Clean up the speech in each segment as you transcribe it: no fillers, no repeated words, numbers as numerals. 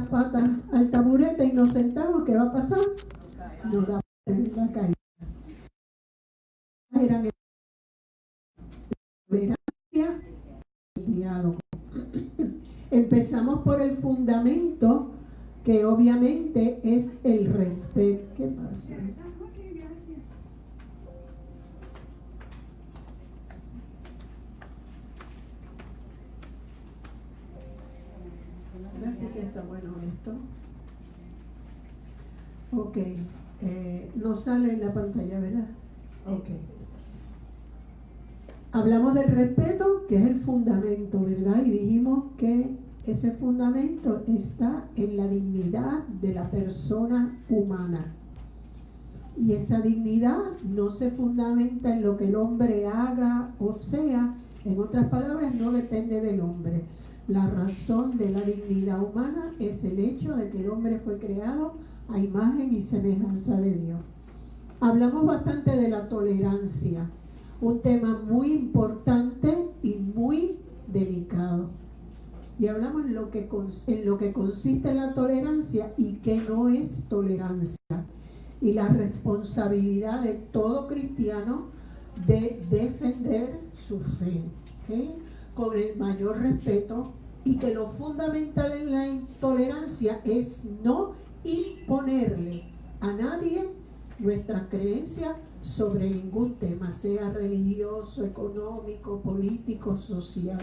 las patas al taburete y nos sentamos, ¿qué va a pasar? Nos da la caída. Eran la tolerancia, el diálogo. Empezamos por el fundamento, que obviamente es el respeto. ¿Qué pasa? Gracias, que está bueno esto. Ok, no sale en la pantalla, ¿verdad? Ok. Hablamos del respeto, que es el fundamento, ¿verdad? Y dijimos que ese fundamento está en la dignidad de la persona humana. Y esa dignidad no se fundamenta en lo que el hombre haga o sea. En otras palabras, no depende del hombre. La razón de la dignidad humana es el hecho de que el hombre fue creado a imagen y semejanza de Dios. Hablamos bastante de la tolerancia, un tema muy importante y muy delicado. Y hablamos en lo que consiste la tolerancia y qué no es tolerancia. Y la responsabilidad de todo cristiano de defender su fe, ¿okay? Con el mayor respeto, y que lo fundamental en la intolerancia es no imponerle a nadie nuestra creencia sobre ningún tema, sea religioso, económico, político, social.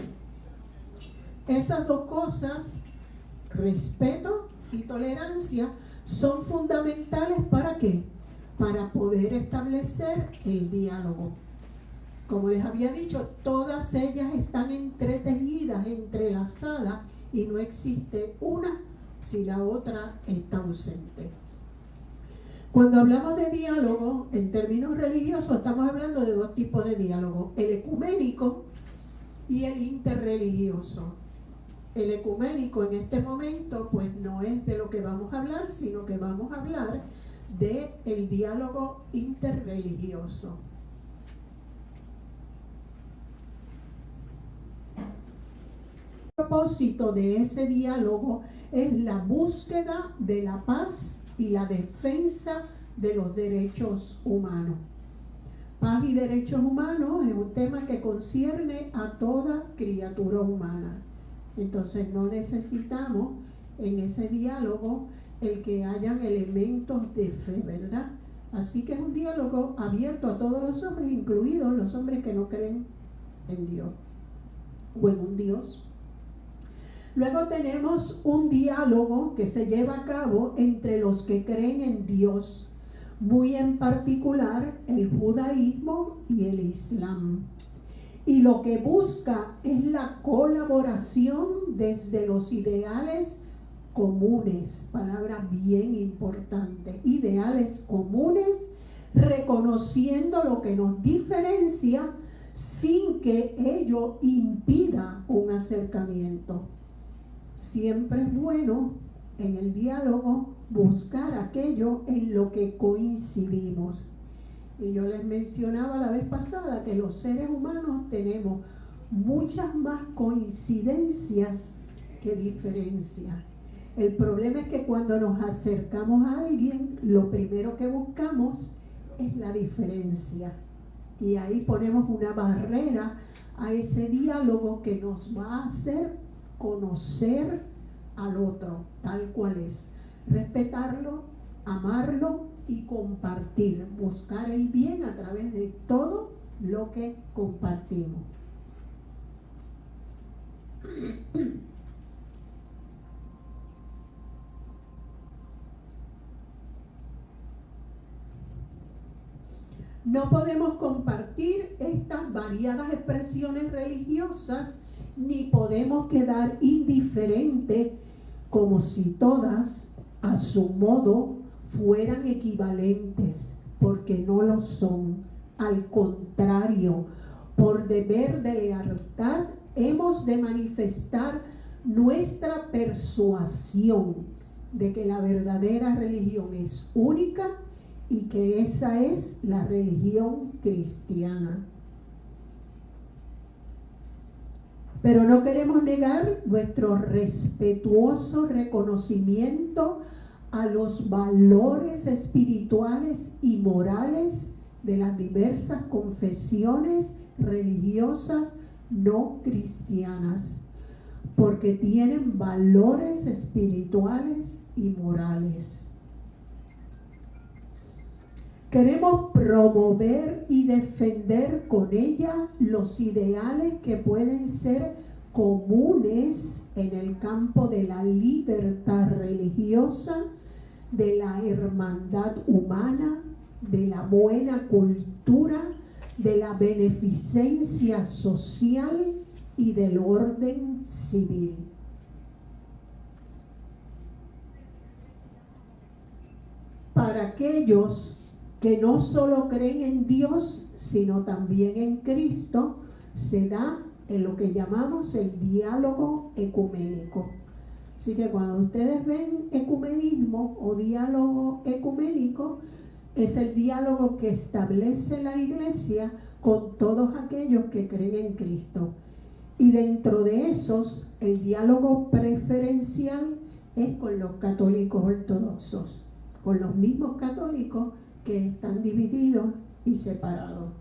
Esas dos cosas, respeto y tolerancia, son fundamentales. ¿Para qué? Para poder establecer el diálogo. Como les había dicho, todas ellas están entretejidas, entrelazadas, y no existe una si la otra está ausente. Cuando hablamos de diálogo, en términos religiosos, estamos hablando de dos tipos de diálogo: el ecuménico y el interreligioso. El ecuménico en este momento pues no es de lo que vamos a hablar, sino que vamos a hablar del diálogo interreligioso. El propósito de ese diálogo es la búsqueda de la paz y la defensa de los derechos humanos. Paz y derechos humanos es un tema que concierne a toda criatura humana. Entonces no necesitamos en ese diálogo el que hayan elementos de fe, ¿verdad? Así que es un diálogo abierto a todos los hombres, incluidos los hombres que no creen en Dios o en un Dios. Luego tenemos un diálogo que se lleva a cabo entre los que creen en Dios, muy en particular el judaísmo y el islam. Y lo que busca es la colaboración desde los ideales comunes, palabra bien importante, ideales comunes, reconociendo lo que nos diferencia sin que ello impida un acercamiento. Siempre es bueno en el diálogo buscar aquello en lo que coincidimos. Y yo les mencionaba la vez pasada que los seres humanos tenemos muchas más coincidencias que diferencias. El problema es que cuando nos acercamos a alguien, lo primero que buscamos es la diferencia. Y ahí ponemos una barrera a ese diálogo que nos va a hacer conocer al otro tal cual es, respetarlo, amarlo y compartir, buscar el bien a través de todo lo que compartimos. No podemos compartir estas variadas expresiones religiosas, ni podemos quedar indiferentes como si todas, a su modo, fueran equivalentes, porque no lo son. Al contrario, por deber de lealtad, hemos de manifestar nuestra persuasión de que la verdadera religión es única y que esa es la religión cristiana. Pero no queremos negar nuestro respetuoso reconocimiento a los valores espirituales y morales de las diversas confesiones religiosas no cristianas, porque tienen valores espirituales y morales. Queremos promover y defender con ella los ideales que pueden ser comunes en el campo de la libertad religiosa, de la hermandad humana, de la buena cultura, de la beneficencia social y del orden civil. Para aquellos que no solo creen en Dios, sino también en Cristo, se da en lo que llamamos el diálogo ecuménico. Así que cuando ustedes ven ecumenismo o diálogo ecuménico, es el diálogo que establece la Iglesia con todos aquellos que creen en Cristo. Y dentro de esos, el diálogo preferencial es con los católicos ortodoxos, con los mismos católicos que están divididos y separados.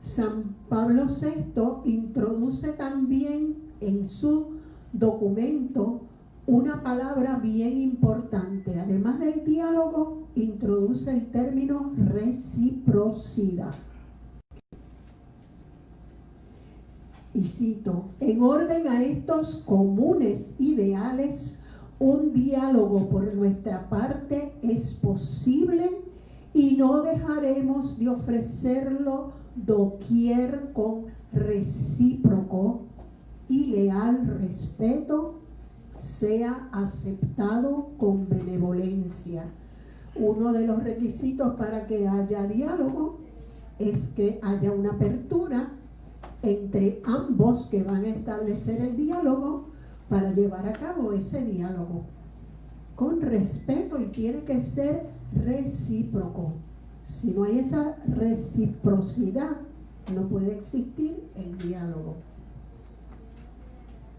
San Pablo VI introduce también en su documento una palabra bien importante. Además del diálogo, introduce el término reciprocidad. Y cito: en orden a estos comunes ideales, un diálogo por nuestra parte es posible y no dejaremos de ofrecerlo doquier con recíproco y leal respeto sea aceptado con benevolencia. Uno de los requisitos para que haya diálogo es que haya una apertura entre ambos que van a establecer el diálogo para llevar a cabo ese diálogo con respeto, y tiene que ser recíproco. Si no hay esa reciprocidad, no puede existir el diálogo.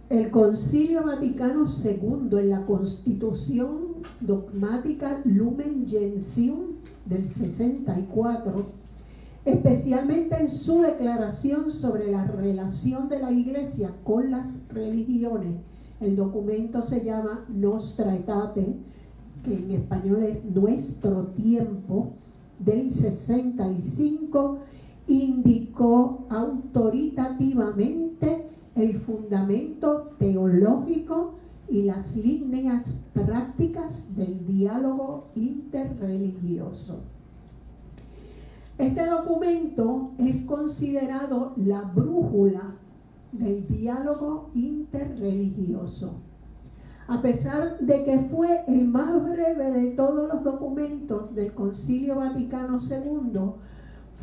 El Concilio Vaticano II, en la Constitución Dogmática Lumen Gentium del 64, especialmente en su declaración sobre la relación de la Iglesia con las religiones, el documento se llama Nostra Aetate, que en español es Nuestro Tiempo, del 65, indicó autoritativamente el fundamento teológico y las líneas prácticas del diálogo interreligioso. Este documento es considerado la brújula del diálogo interreligioso. A pesar de que fue el más breve de todos los documentos del Concilio Vaticano II,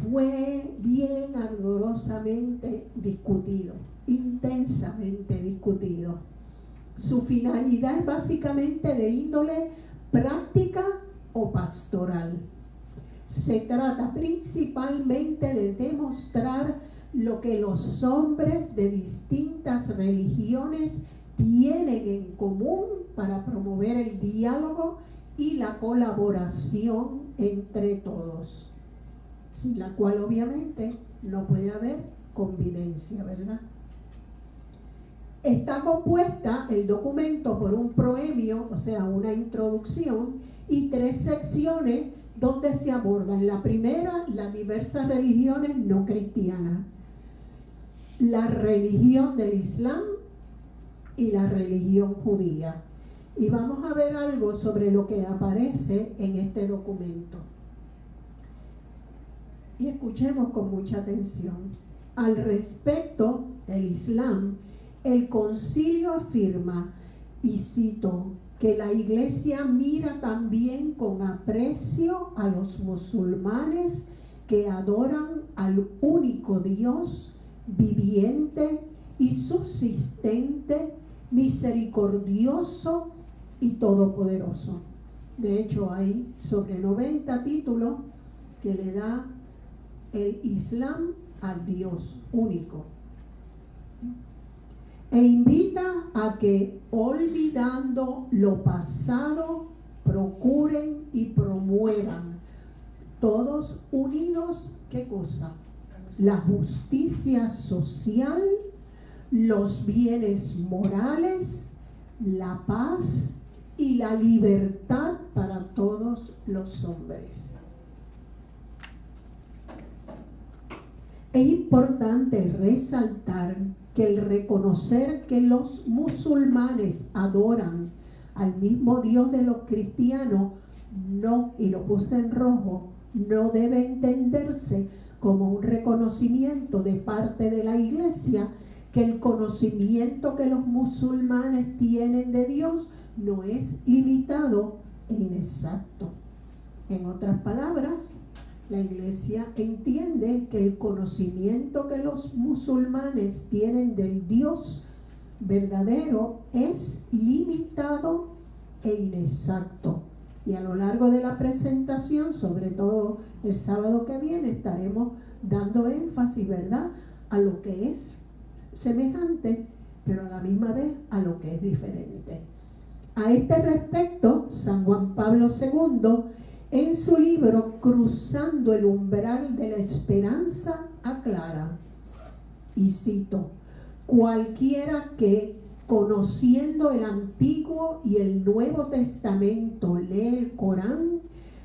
fue bien ardorosamente discutido, intensamente discutido. Su finalidad es básicamente de índole práctica o pastoral. Se trata principalmente de demostrar lo que los hombres de distintas religiones tienen en común para promover el diálogo y la colaboración entre todos, sin la cual obviamente no puede haber convivencia, ¿verdad? Está compuesta el documento por un proemio, o sea, una introducción, y 3 secciones donde se abordan: la primera, las diversas religiones no cristianas; la religión del Islam y la religión judía. Y vamos a ver algo sobre lo que aparece en este documento. Y escuchemos con mucha atención. Al respecto del Islam, el concilio afirma, y cito, que la Iglesia mira también con aprecio a los musulmanes que adoran al único Dios viviente y subsistente, misericordioso y todopoderoso. De hecho, hay sobre 90 títulos que le da el Islam al Dios único. E invita a que, olvidando lo pasado, procuren y promuevan, todos unidos, ¿qué cosa? La justicia social, los bienes morales, la paz y la libertad para todos los hombres. Es importante resaltar que el reconocer que los musulmanes adoran al mismo Dios de los cristianos, no, y lo puse en rojo, no debe entenderse como un reconocimiento de parte de la iglesia que el conocimiento que los musulmanes tienen de Dios no es limitado e inexacto. En otras palabras, la iglesia entiende que el conocimiento que los musulmanes tienen del Dios verdadero es limitado e inexacto. Y a lo largo de la presentación, sobre todo el sábado que viene, estaremos dando énfasis, ¿verdad?, a lo que es semejante, pero a la misma vez a lo que es diferente. A este respecto, San Juan Pablo II, en su libro Cruzando el umbral de la esperanza, aclara, y cito: cualquiera que, conociendo el Antiguo y el Nuevo Testamento, lee el Corán,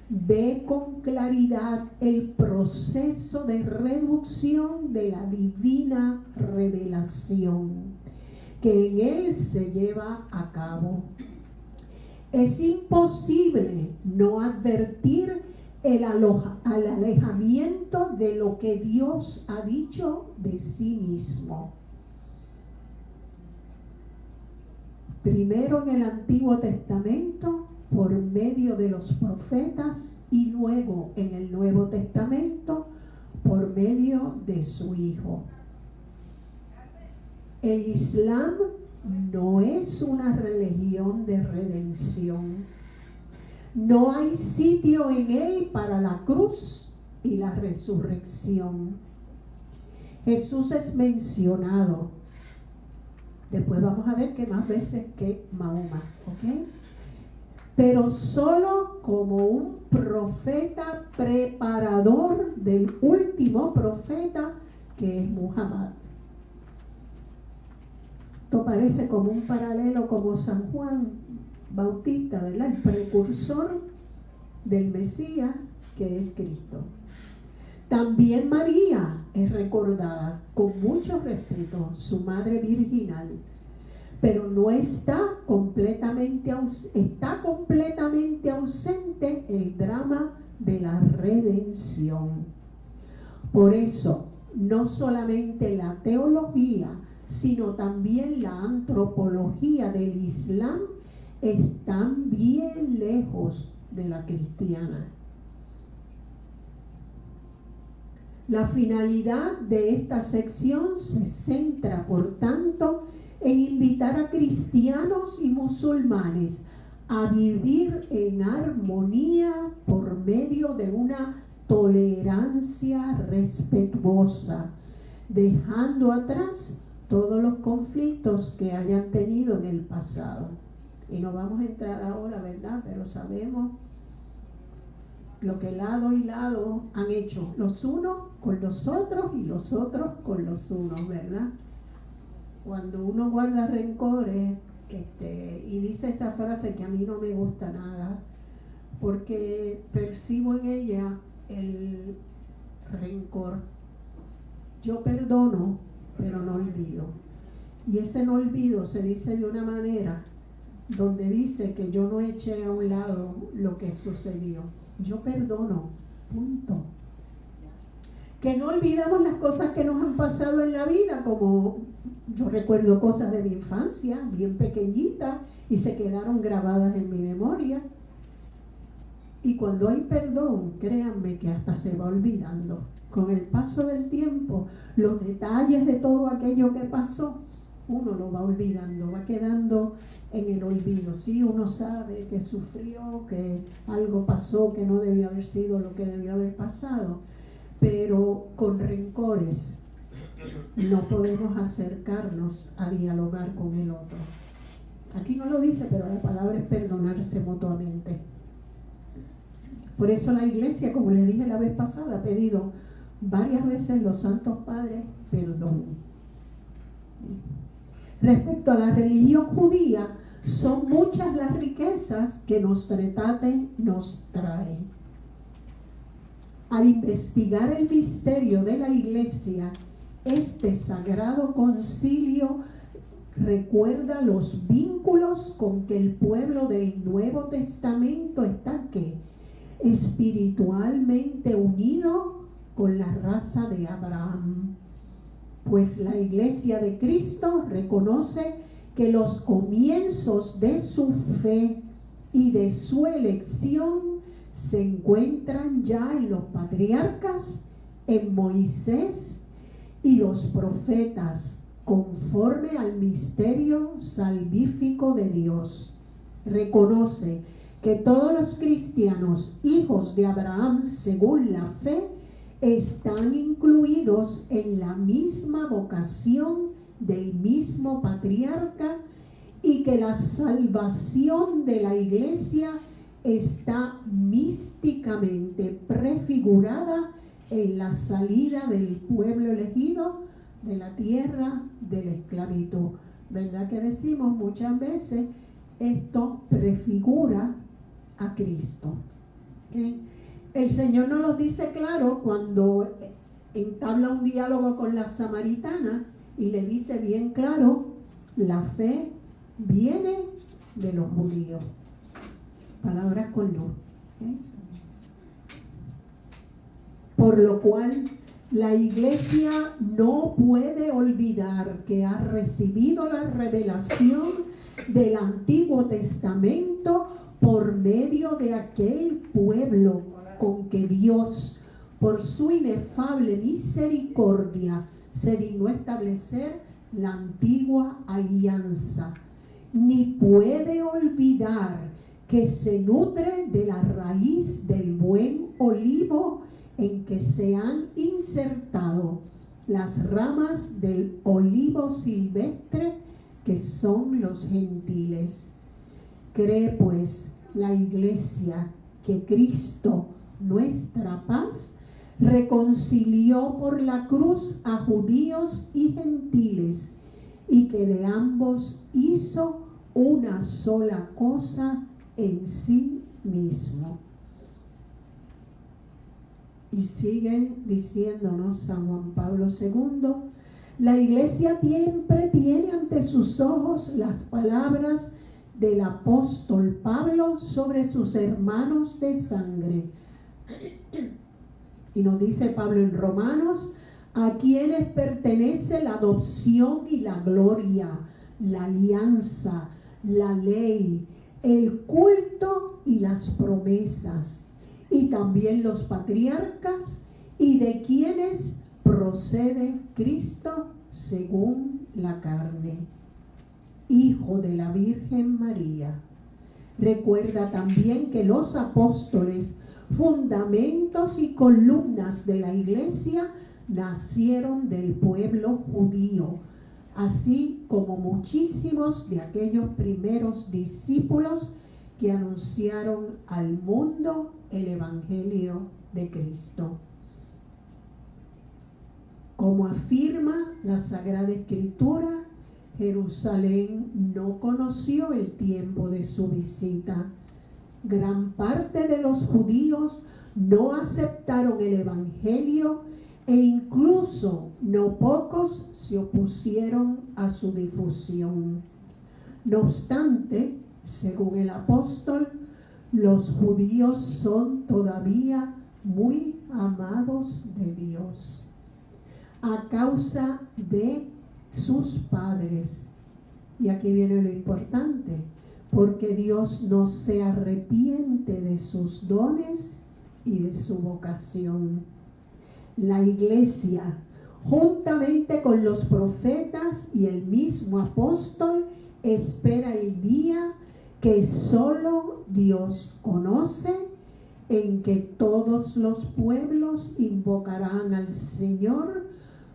ve con claridad el proceso de reducción de la divina revelación que en él se lleva a cabo. Es imposible no advertir el alejamiento de lo que Dios ha dicho de sí mismo. Primero en el Antiguo Testamento, por medio de los profetas, y luego en el Nuevo Testamento, por medio de su Hijo. El Islam no es una religión de redención. No hay sitio en él para la cruz y la resurrección. Jesús es mencionado. Después vamos a ver que más veces que Mahoma, ¿ok? Pero solo como un profeta preparador del último profeta, que es Muhammad. Esto parece como un paralelo, como San Juan Bautista, ¿verdad?, el precursor del Mesías, que es Cristo. También María es recordada con mucho respeto, su madre virginal, pero no está completamente ausente el drama de la redención. Por eso, no solamente la teología, sino también la antropología del Islam están bien lejos de la cristiana. La finalidad de esta sección se centra, por tanto, en invitar a cristianos y musulmanes a vivir en armonía por medio de una tolerancia respetuosa, dejando atrás todos los conflictos que hayan tenido en el pasado. Y no vamos a entrar ahora, ¿verdad?, pero sabemos lo que lado y lado han hecho los unos con los otros y los otros con los unos, ¿verdad? Cuando uno guarda rencores, y dice esa frase que a mí no me gusta nada, porque percibo en ella el rencor. Yo perdono, pero no olvido. Y ese no olvido se dice de una manera donde dice que yo no eché a un lado lo que sucedió. Yo perdono, punto. Que no olvidamos las cosas que nos han pasado en la vida, como yo recuerdo cosas de mi infancia, bien pequeñitas, y se quedaron grabadas en mi memoria. Y cuando hay perdón, créanme que hasta se va olvidando. Con el paso del tiempo, los detalles de todo aquello que pasó, uno lo va olvidando, va quedando en el olvido. Sí, uno sabe que sufrió, que algo pasó que no debió haber sido lo que debió haber pasado, pero con rencores, no podemos acercarnos a dialogar con el otro. Aquí no lo dice, pero la palabra es perdonarse mutuamente. Por eso la iglesia, como les dije la vez pasada, ha pedido varias veces los santos padres perdón. Respecto a la religión judía, son muchas las riquezas que Nostra Aetate nos trae. Al investigar el misterio de la iglesia, este sagrado concilio recuerda los vínculos con que el pueblo del Nuevo Testamento está espiritualmente unido con la raza de Abraham. Pues la iglesia de Cristo reconoce que los comienzos de su fe y de su elección se encuentran ya en los patriarcas, en Moisés y los profetas, conforme al misterio salvífico de Dios. Reconoce que todos los cristianos, hijos de Abraham según la fe, están incluidos en la misma vocación del mismo patriarca y que la salvación de la iglesia está místicamente prefigurada en la salida del pueblo elegido de la tierra de la esclavitud. ¿Verdad que decimos muchas veces esto prefigura a Cristo? ¿Okay? El Señor nos lo dice claro cuando entabla un diálogo con la samaritana y le dice bien claro, la fe viene de los judíos. Palabras con no. ¿Okay? Por lo cual, la iglesia no puede olvidar que ha recibido la revelación del Antiguo Testamento por medio de aquel pueblo con que Dios, por su inefable misericordia, se dignó establecer la antigua alianza. Ni puede olvidar que se nutre de la raíz del buen olivo en que se han insertado las ramas del olivo silvestre que son los gentiles. Cree pues la iglesia que Cristo, nuestra paz, reconcilió por la cruz a judíos y gentiles y que de ambos hizo una sola cosa en sí mismo. Y sigue diciéndonos San Juan Pablo II, la iglesia siempre tiene ante sus ojos las palabras del apóstol Pablo sobre sus hermanos de sangre. Y nos dice Pablo en Romanos, a quienes pertenece la adopción y la gloria, la alianza, la ley, el culto y las promesas, y también los patriarcas, y de quienes procede Cristo según la carne, Hijo de la Virgen María. Recuerda también que los apóstoles, fundamentos y columnas de la iglesia, nacieron del pueblo judío, así como muchísimos de aquellos primeros discípulos que anunciaron al mundo el Evangelio de Cristo. Como afirma la Sagrada Escritura, Jerusalén no conoció el tiempo de su visita. Gran parte de los judíos no aceptaron el Evangelio e incluso no pocos se opusieron a su difusión. No obstante, según el apóstol, los judíos son todavía muy amados de Dios a causa de sus padres. Y aquí viene lo importante, porque Dios no se arrepiente de sus dones y de su vocación. La iglesia, juntamente con los profetas y el mismo apóstol, espera el día que solo Dios conoce, en que todos los pueblos invocarán al Señor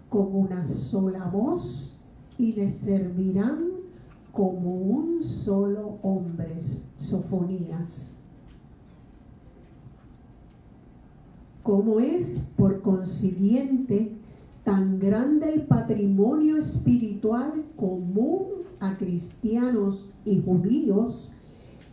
con una sola voz y le servirán como un solo hombre. Sofonías. Como es, por consiguiente, tan grande el patrimonio espiritual común a cristianos y judíos,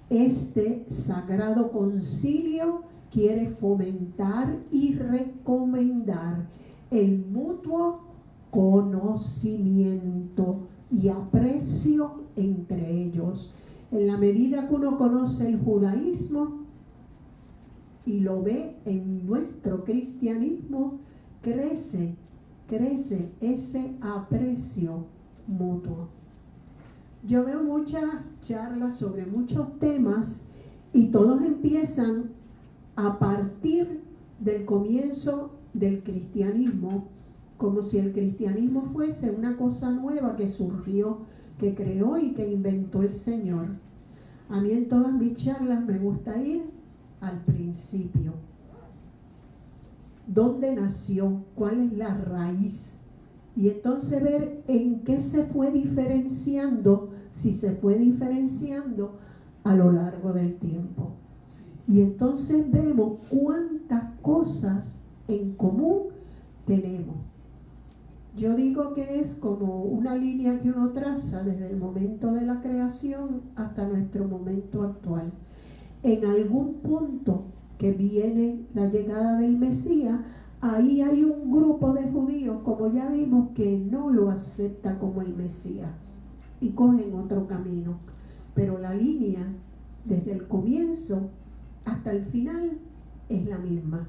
este sagrado concilio quiere fomentar y recomendar el mutuo conocimiento y aprecio entre ellos. En la medida que uno conoce el judaísmo y lo ve en nuestro cristianismo, crece ese aprecio mutuo. Yo veo muchas charlas sobre muchos temas y todos empiezan a partir del comienzo del cristianismo, como si el cristianismo fuese una cosa nueva que surgió, que creó y que inventó el Señor. A mí en todas mis charlas me gusta ir al principio. ¿Dónde nació? ¿Cuál es la raíz? Y entonces ver en qué se fue diferenciando, si se fue diferenciando a lo largo del tiempo. Y entonces vemos cuántas cosas en común tenemos. Yo digo que es como una línea que uno traza desde el momento de la creación hasta nuestro momento actual. En algún punto que viene la llegada del Mesías, ahí hay un grupo de judíos, como ya vimos, que no lo acepta como el Mesías y cogen otro camino. Pero la línea, desde el comienzo hasta el final, es la misma.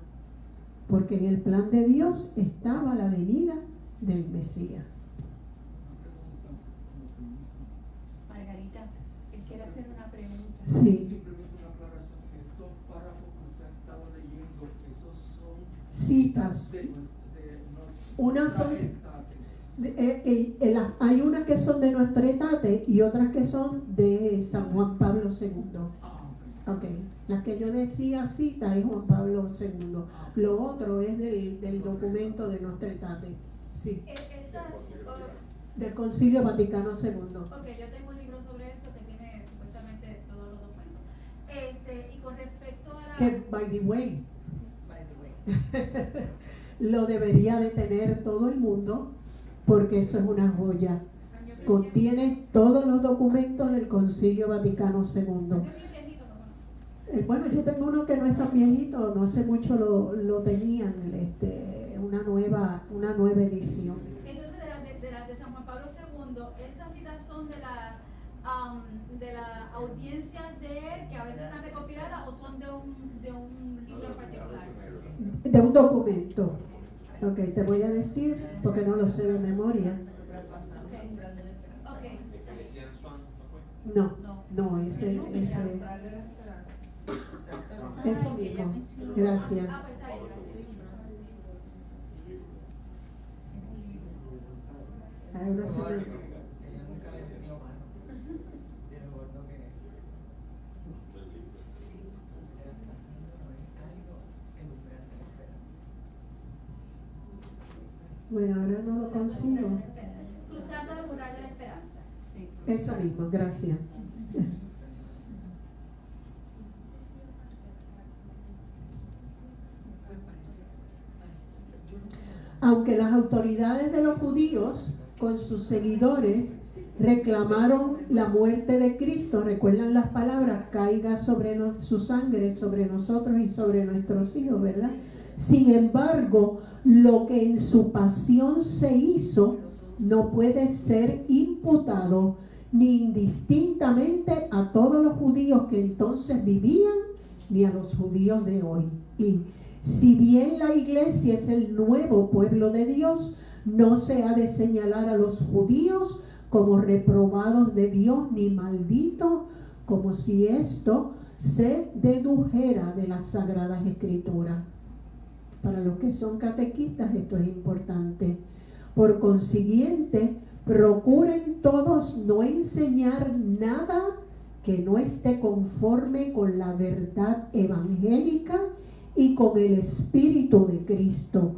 Porque en el plan de Dios estaba la venida del Mesías. Margarita, él quiere hacer una pregunta. Sí. Simplemente una aclaración. Estos párrafos que usted ha estado leyendo, esos son Citas. Unas son, hay unas que son de nuestro etate y otras que son de San Juan Pablo II. Okay. Las que yo decía cita es Juan Pablo II. Lo otro es del documento de nuestro etate. Sí. Del Concilio Vaticano II. Ok, yo tengo un libro sobre eso que tiene supuestamente todos los documentos. Y con respecto a la... Que, by the way, lo debería de tener todo el mundo, porque eso es una joya. Contiene todos los documentos del Concilio Vaticano II. Bueno, yo tengo uno que no es tan viejito, no hace mucho lo tenían, una nueva edición. Entonces, de las de San Juan Pablo II, esas citas son de la audiencia de él, que a veces están recopiladas, o son de un libro en particular. De un documento. Ok, te voy a decir, porque no lo sé de memoria. No, ese eso mismo. Gracias. Ahora se me... Bueno, ahora no lo consigo. Cruzando el mural de la esperanza. Sí. Eso mismo, gracias. Aunque las autoridades de los judíos, con sus seguidores, reclamaron la muerte de Cristo, recuerdan las palabras, caiga sobre su sangre, sobre nosotros y sobre nuestros hijos, ¿verdad? Sin embargo, lo que en su pasión se hizo no puede ser imputado ni indistintamente a todos los judíos que entonces vivían, ni a los judíos de hoy. Y si bien la iglesia es el nuevo pueblo de Dios, no se ha de señalar a los judíos como reprobados de Dios ni malditos, como si esto se dedujera de las Sagradas Escrituras. Para los que son catequistas esto es importante. Por consiguiente, procuren todos no enseñar nada que no esté conforme con la verdad evangélica y con el Espíritu de Cristo,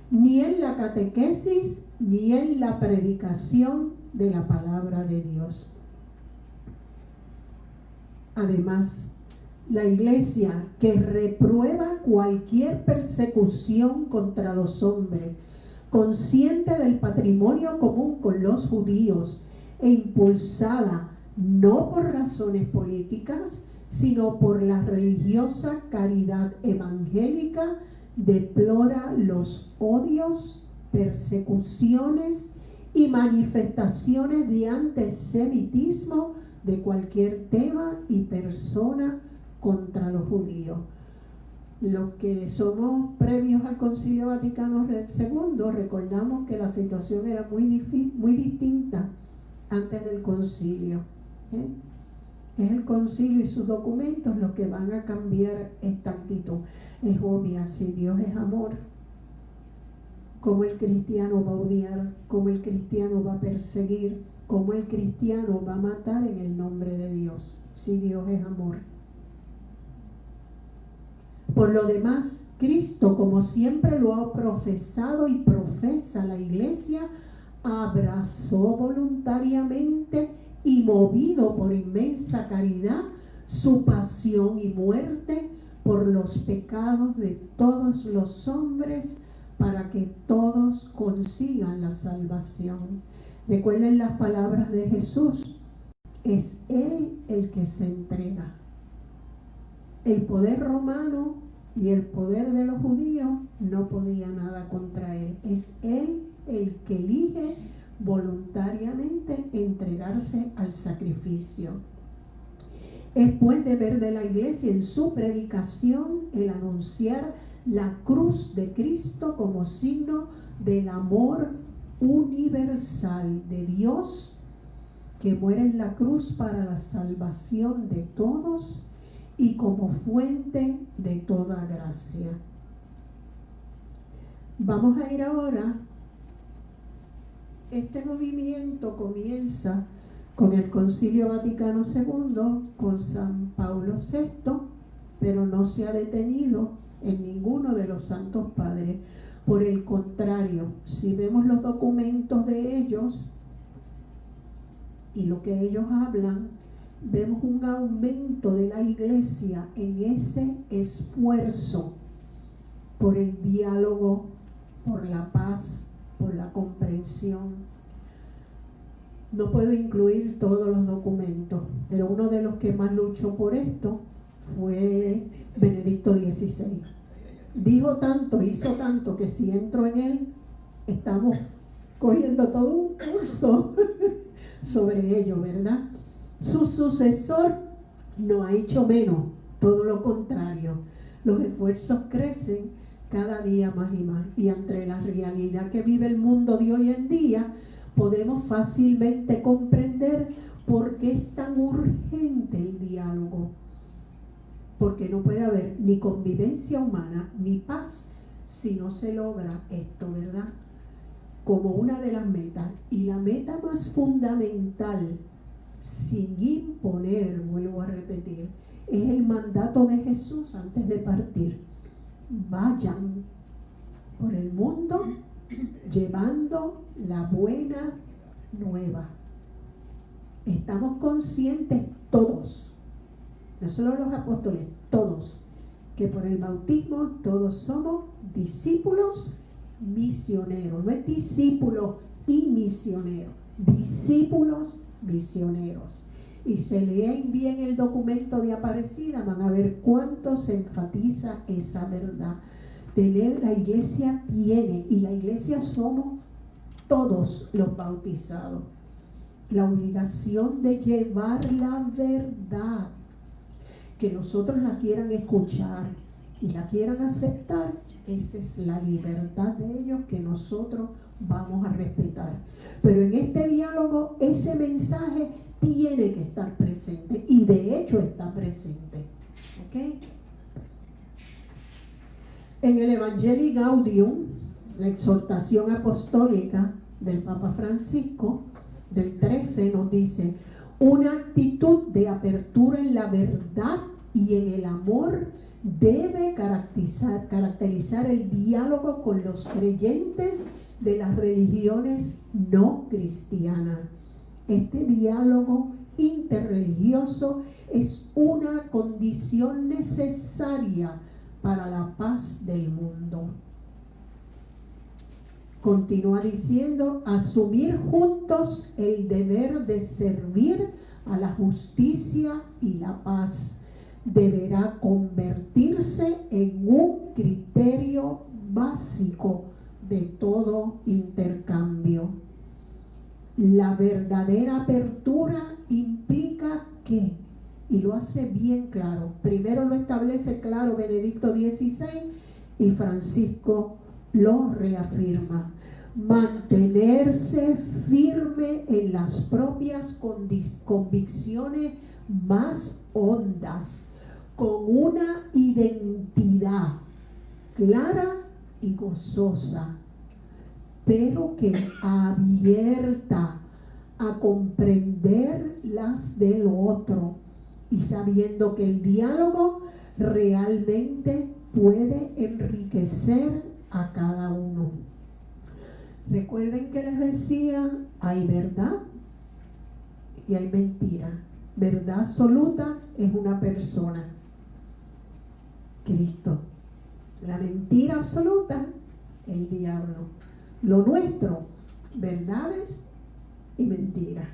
ni en la catequesis, ni en la predicación de la palabra de Dios. Además, la Iglesia que reprueba cualquier persecución contra los hombres, consciente del patrimonio común con los judíos e impulsada no por razones políticas, sino por la religiosa caridad evangélica, deplora los odios, persecuciones y manifestaciones de antisemitismo de cualquier tema y persona contra los judíos. Los que somos previos al Concilio Vaticano II recordamos que la situación era muy distinta antes del concilio. Es el concilio y sus documentos los que van a cambiar esta actitud. Es obvia, si Dios es amor, cómo el cristiano va a odiar, cómo el cristiano va a perseguir, cómo el cristiano va a matar en el nombre de Dios, si Dios es amor. Por lo demás, Cristo, como siempre lo ha profesado y profesa la Iglesia, abrazó voluntariamente y movido por inmensa caridad su pasión y muerte por los pecados de todos los hombres, para que todos consigan la salvación. Recuerden las palabras de Jesús: es Él el que se entrega. El poder romano y el poder de los judíos no podía nada contra Él. Es Él el que elige voluntariamente entregarse al sacrificio. Es pues deber de la Iglesia en su predicación el anunciar la cruz de Cristo como signo del amor universal de Dios, que muere en la cruz para la salvación de todos y como fuente de toda gracia. Vamos a ir ahora. Este movimiento comienza con el Concilio Vaticano II, con San Pablo VI, pero no se ha detenido en ninguno de los santos padres. Por el contrario, si vemos los documentos de ellos y lo que ellos hablan, vemos un aumento de la Iglesia en ese esfuerzo por el diálogo, por la paz, por la comprensión. No puedo incluir todos los documentos, pero uno de los que más luchó por esto fue Benedicto XVI. Dijo tanto, hizo tanto, que si entro en él, estamos cogiendo todo un curso sobre ello, ¿verdad? Su sucesor no ha hecho menos, todo lo contrario. Los esfuerzos crecen cada día más y más, y entre la realidad que vive el mundo de hoy en día, podemos fácilmente comprender por qué es tan urgente el diálogo. Porque no puede haber ni convivencia humana ni paz si no se logra esto, ¿verdad? Como una de las metas. Y la meta más fundamental, sin imponer, vuelvo a repetir, es el mandato de Jesús antes de partir. Vayan por el mundo llevando la buena nueva. Estamos conscientes todos, no solo los apóstoles, todos, que por el bautismo todos somos discípulos misioneros. No es discípulo y misionero, discípulos misioneros. Y se leen bien el documento de Aparecida, van a ver cuánto se enfatiza esa verdad. La Iglesia tiene, y la Iglesia somos todos los bautizados, la obligación de llevar la verdad. Que los otros la quieran escuchar y la quieran aceptar, esa es la libertad de ellos que nosotros vamos a respetar. Pero en este diálogo ese mensaje tiene que estar presente, y de hecho está presente. ¿Ok? En el Evangelii Gaudium, la exhortación apostólica del Papa Francisco, del 13, nos dice: Una actitud de apertura en la verdad y en el amor debe caracterizar el diálogo con los creyentes de las religiones no cristianas. Este diálogo interreligioso es una condición necesaria para la paz del mundo. Continúa diciendo, asumir juntos el deber de servir a la justicia y la paz deberá convertirse en un criterio básico de todo intercambio. La verdadera apertura implica que, y lo hace bien claro, primero lo establece claro Benedicto XVI y Francisco lo reafirma, mantenerse firme en las propias convicciones más hondas, con una identidad clara y gozosa, pero que abierta a comprender las del otro y sabiendo que el diálogo realmente puede enriquecer a cada uno. Recuerden que les decía, hay verdad y hay mentira. Verdad absoluta es una persona, Cristo. La mentira absoluta, el diablo. Lo nuestro, verdades y mentiras.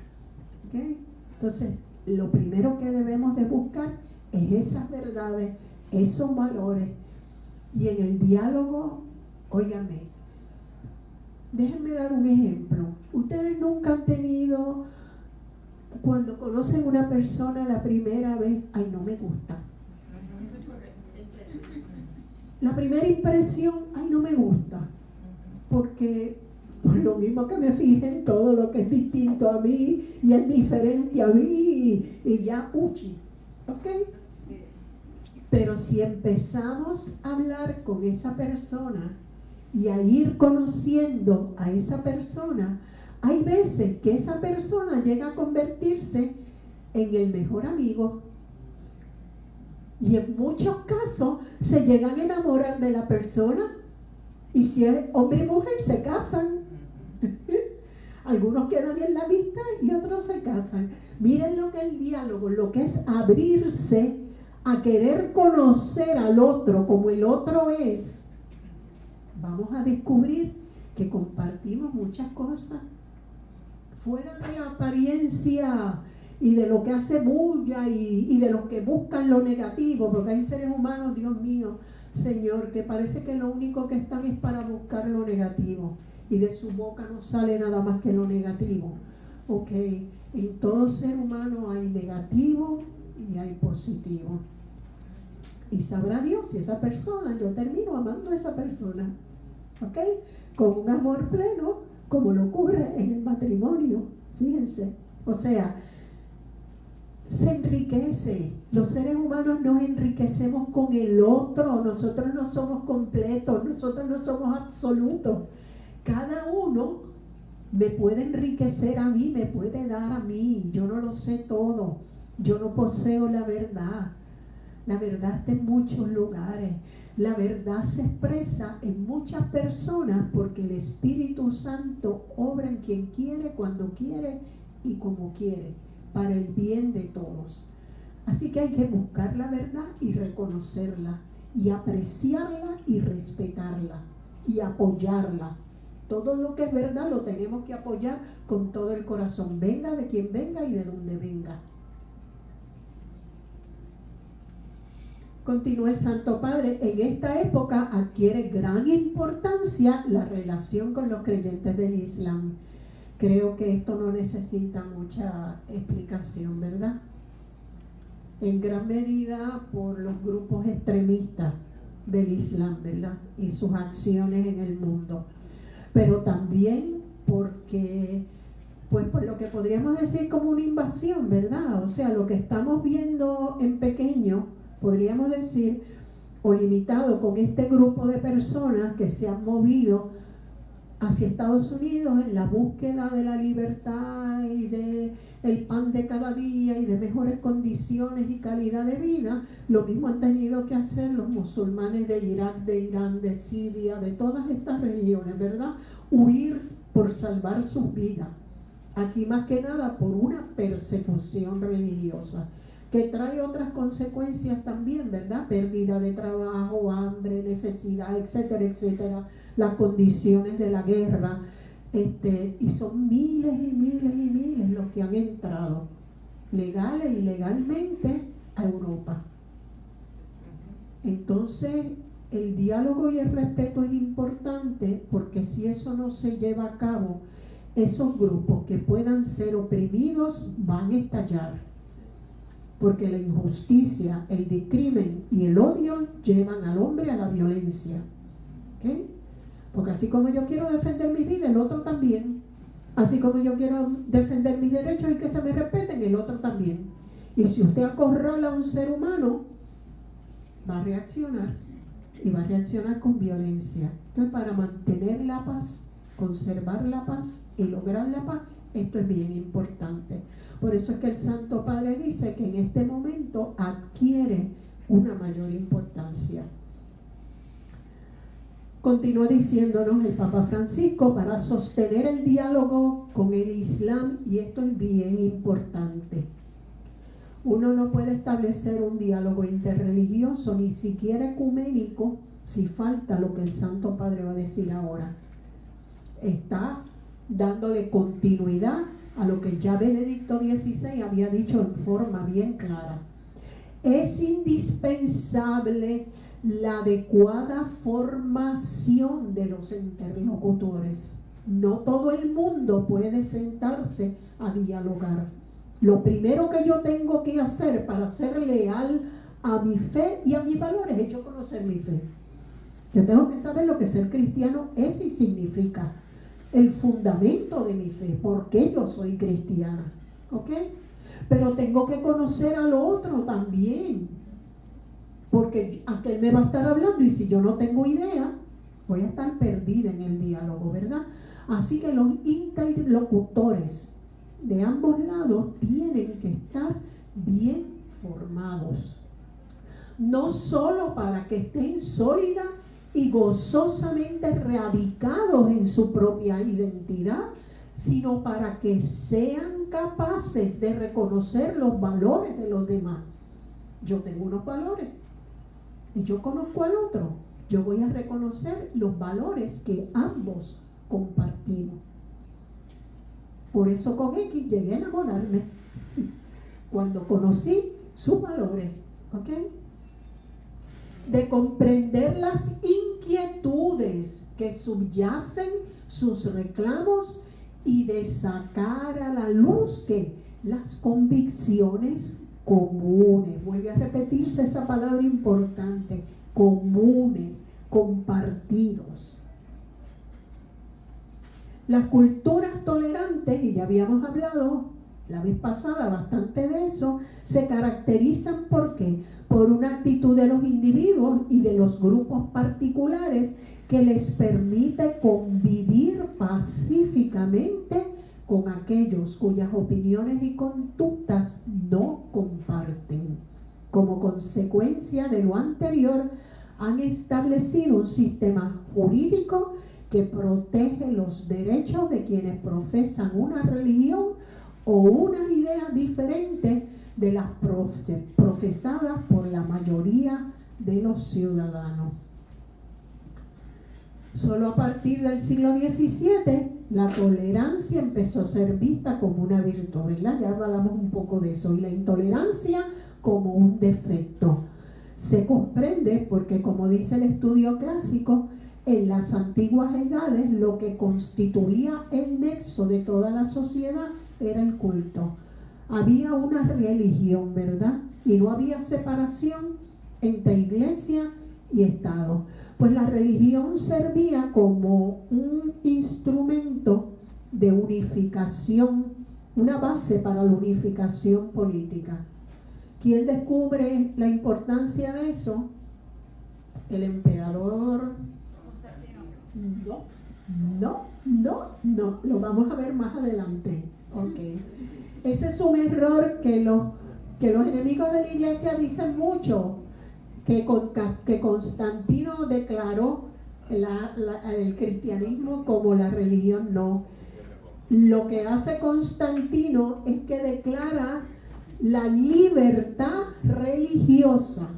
¿Okay? Entonces, lo primero que debemos de buscar es esas verdades, esos valores. Y en el diálogo, óigame, déjenme dar un ejemplo. Ustedes nunca han tenido, cuando conocen una persona la primera vez, ay, no me gusta. La primera impresión, ay, no me gusta. Porque por lo mismo que me fijé en todo lo que es distinto a mí y es diferente a mí y ya, uchi, ¿ok? Pero si empezamos a hablar con esa persona y a ir conociendo a esa persona, hay veces que esa persona llega a convertirse en el mejor amigo. Y en muchos casos se llegan a enamorar de la persona. Y si es hombre y mujer, se casan. Algunos quedan en la vista y otros se casan. Miren lo que el diálogo, lo que es abrirse a querer conocer al otro como el otro es. Vamos a descubrir que compartimos muchas cosas fuera de la apariencia y de lo que hace bulla y de los que buscan lo negativo, porque hay seres humanos, Dios mío, Señor, que parece que lo único que están es para buscar lo negativo y de su boca no sale nada más que lo negativo. Ok, en todo ser humano hay negativo y hay positivo. Y sabrá Dios si esa persona, yo termino amando a esa persona, ok, con un amor pleno, como lo ocurre en el matrimonio. Fíjense, o sea, se enriquece. Los seres humanos nos enriquecemos con el otro. Nosotros no somos completos, nosotros no somos absolutos. Cada uno me puede enriquecer a mí, me puede dar a mí. Yo no lo sé todo, yo no poseo la verdad. La verdad está en muchos lugares. La verdad se expresa en muchas personas porque el Espíritu Santo obra en quien quiere, cuando quiere y como quiere, para el bien de todos. Así que hay que buscar la verdad y reconocerla, y apreciarla y respetarla, y apoyarla. Todo lo que es verdad lo tenemos que apoyar con todo el corazón, venga de quien venga y de donde venga. Continúa el Santo Padre, en esta época adquiere gran importancia la relación con los creyentes del Islam. Creo que esto no necesita mucha explicación, ¿verdad? En gran medida por los grupos extremistas del Islam, ¿verdad? Y sus acciones en el mundo. Pero también porque, pues por lo que podríamos decir como una invasión, ¿verdad? O sea, lo que estamos viendo en pequeño, podríamos decir, o limitado con este grupo de personas que se han movido hacia Estados Unidos en la búsqueda de la libertad y de el pan de cada día y de mejores condiciones y calidad de vida, lo mismo han tenido que hacer los musulmanes de Irak, de Irán, de Siria, de todas estas regiones, ¿verdad? Huir por salvar sus vidas. Aquí más que nada por una persecución religiosa, que trae otras consecuencias también, ¿verdad? Pérdida de trabajo, hambre, necesidad, etcétera, etcétera, las condiciones de la guerra, y son miles y miles y miles los que han entrado, legales y ilegalmente, a Europa. Entonces, el diálogo y el respeto es importante, porque si eso no se lleva a cabo, esos grupos que puedan ser oprimidos van a estallar, porque la injusticia, el discrimen y el odio llevan al hombre a la violencia. ¿Okay? Porque así como yo quiero defender mi vida, el otro también. Así como yo quiero defender mis derechos y que se me respeten, el otro también. Y si usted acorrala a un ser humano, va a reaccionar, y va a reaccionar con violencia. Entonces, para mantener la paz, conservar la paz y lograr la paz, esto es bien importante. Por eso es que el Santo Padre dice que en este momento adquiere una mayor importancia. Continúa diciéndonos el Papa Francisco, para sostener el diálogo con el Islam, y esto es bien importante. Uno no puede establecer un diálogo interreligioso, ni siquiera ecuménico, si falta lo que el Santo Padre va a decir ahora. Está dándole continuidad a lo que ya Benedicto XVI había dicho en forma bien clara. Es indispensable la adecuada formación de los interlocutores. No todo el mundo puede sentarse a dialogar. Lo primero que yo tengo que hacer para ser leal a mi fe y a mis valores es yo conocer mi fe. Yo tengo que saber lo que ser cristiano es y significa. El fundamento de mi fe, por qué yo soy cristiana. ¿Ok? Pero tengo que conocer al otro también, porque aquel me va a estar hablando y si yo no tengo idea, voy a estar perdida en el diálogo, ¿verdad? Así que los interlocutores de ambos lados tienen que estar bien formados, no solo para que estén sólidas y gozosamente radicados en su propia identidad, sino para que sean capaces de reconocer los valores de los demás. Yo tengo unos valores y yo conozco al otro. Yo voy a reconocer los valores que ambos compartimos. Por eso con X llegué a enamorarme cuando conocí sus valores. ¿Ok? De comprender las inquietudes que subyacen sus reclamos y de sacar a la luz que las convicciones comunes, vuelve a repetirse esa palabra importante, comunes, compartidos. Las culturas tolerantes, y ya habíamos hablado la vez pasada bastante de eso, se caracterizan ¿por qué? Por una actitud de los individuos y de los grupos particulares que les permite convivir pacíficamente con aquellos cuyas opiniones y conductas no comparten. Como consecuencia de lo anterior, han establecido un sistema jurídico que protege los derechos de quienes profesan una religión o unas ideas diferentes de las profesadas por la mayoría de los ciudadanos. Solo a partir del siglo XVII la tolerancia empezó a ser vista como una virtud, ¿verdad? Ya hablamos un poco de eso, y la intolerancia como un defecto. Se comprende porque, como dice el estudio clásico, en las antiguas edades lo que constituía el nexo de toda la sociedad era el culto. Había una religión, ¿verdad? Y no había separación entre iglesia y Estado. Pues la religión servía como un instrumento de unificación, una base para la unificación política. ¿Quién descubre la importancia de eso? El emperador. No. No, lo vamos a ver más adelante. Okay. Ese es un error que los enemigos de la iglesia dicen mucho, que Constantino declaró el cristianismo como la religión. No. Lo que hace Constantino es que declara la libertad religiosa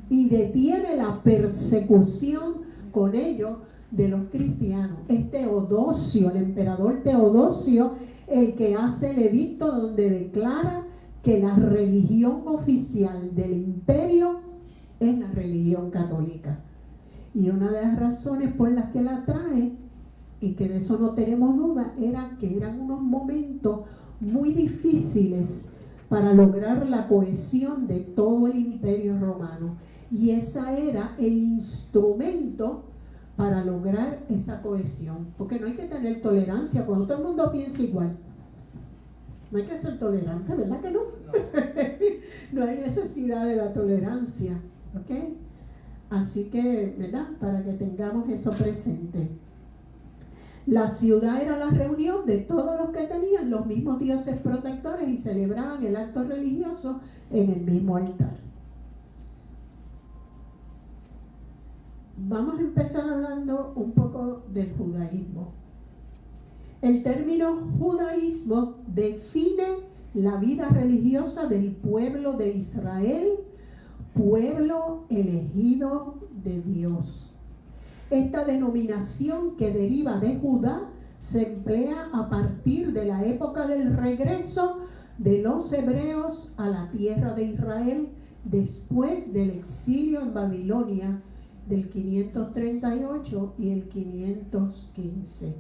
y detiene la persecución con ello de los cristianos. Es Teodosio, el emperador Teodosio, el que hace el edicto donde declara que la religión oficial del imperio es la religión católica. Y una de las razones por las que la trae, y que de eso no tenemos duda, era que eran unos momentos muy difíciles para lograr la cohesión de todo el imperio romano. Y esa era el instrumento para lograr esa cohesión. Porque no hay que tener tolerancia cuando todo el mundo piensa igual. No hay que ser tolerante, ¿verdad que no? No hay necesidad de la tolerancia, ¿ok? Así que, ¿verdad? Para que tengamos eso presente. La ciudad era la reunión de todos los que tenían los mismos dioses protectores y celebraban el acto religioso en el mismo altar. Vamos a empezar hablando un poco del judaísmo. El término judaísmo define la vida religiosa del pueblo de Israel, pueblo elegido de Dios. Esta denominación, que deriva de Judá, se emplea a partir de la época del regreso de los hebreos a la tierra de Israel después del exilio en Babilonia del 538 y el 515.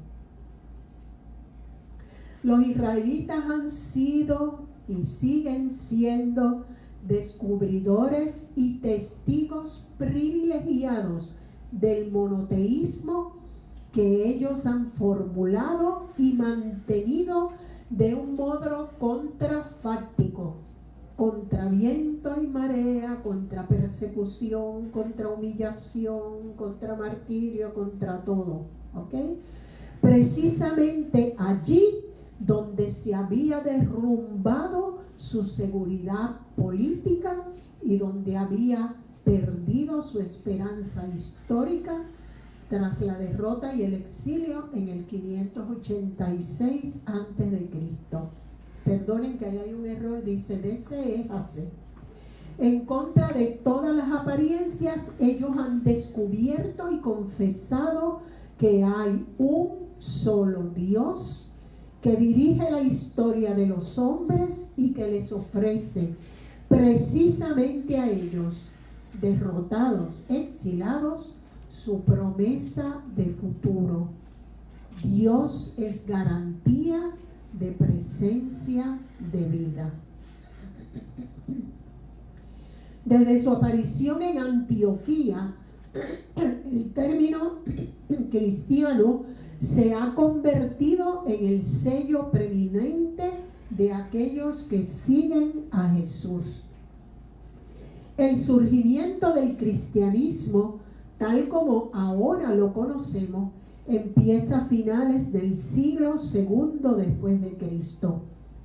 Los israelitas han sido y siguen siendo descubridores y testigos privilegiados del monoteísmo que ellos han formulado y mantenido de un modo contrafáctico, contra viento y marea, contra persecución, contra humillación, contra martirio, contra todo, ¿ok? Precisamente allí donde se había derrumbado su seguridad política y donde había perdido su esperanza histórica tras la derrota y el exilio en el 586 a.C. Perdonen que ahí hay un error, dice DC es AC. En contra de todas las apariencias, ellos han descubierto y confesado que hay un solo Dios que dirige la historia de los hombres y que les ofrece precisamente a ellos, derrotados, exilados, su promesa de futuro. Dios es garantía de presencia de vida. Desde su aparición en Antioquía, el término cristiano se ha convertido en el sello preeminente de aquellos que siguen a Jesús. El surgimiento del cristianismo, tal como ahora lo conocemos, empieza a finales del siglo II después de Cristo.